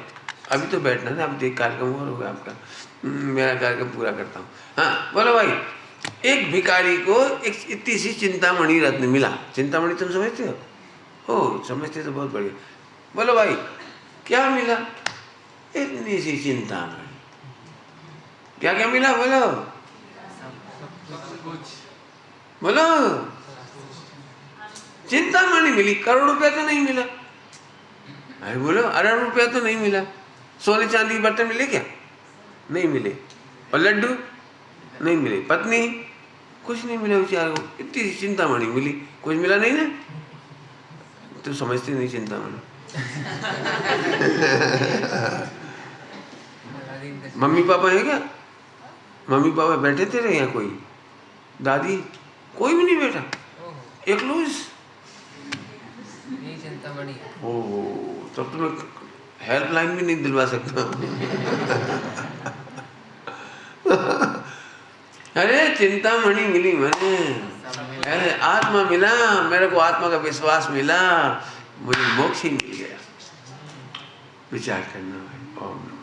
Speaker 1: अभी तो बैठना ना, अब देख कार्यक्रम और होगा आपका, मेरा कार्यक्रम पूरा करता हूँ। हाँ बोलो भाई, एक भिखारी को एक इतनी सी चिंतामणि रत्न मिला। चिंतामणि तुम समझते हो? ओ समझते तो बहुत बढ़िया। बोलो भाई क्या मिला? इतनी सी चिंतामणि। क्या क्या मिला बोलो? बोलो। चिंतामणि मिली, करोड़ रुपया तो नहीं मिला। अरे बोलो, अरब रुपया तो नहीं मिला। सोने चांदी के बर्तन मिले क्या? नहीं मिले। और लड्डू नहीं मिले। पत्नी कुछ नहीं मिला बेचारे को। इतनी सी चिंतामणि मिली, कुछ मिला नहीं ना। तो समझते नहीं चिंतामणि। मम्मी पापा है क्या? मम्मी पापा बैठे थे रे यहाँ? कोई दादी कोई भी नहीं बैठा, एक लूज।
Speaker 4: चिंतामणि।
Speaker 1: ओह, तब तो मैं हेल्पलाइन भी नहीं दिलवा सकता। अरे चिंतामणि मिली मैंने, अरे आत्मा मिला मेरे को, आत्मा का विश्वास मिला, मुझे मोक्ष ही मिल गया। विचार करना भाई। ओम।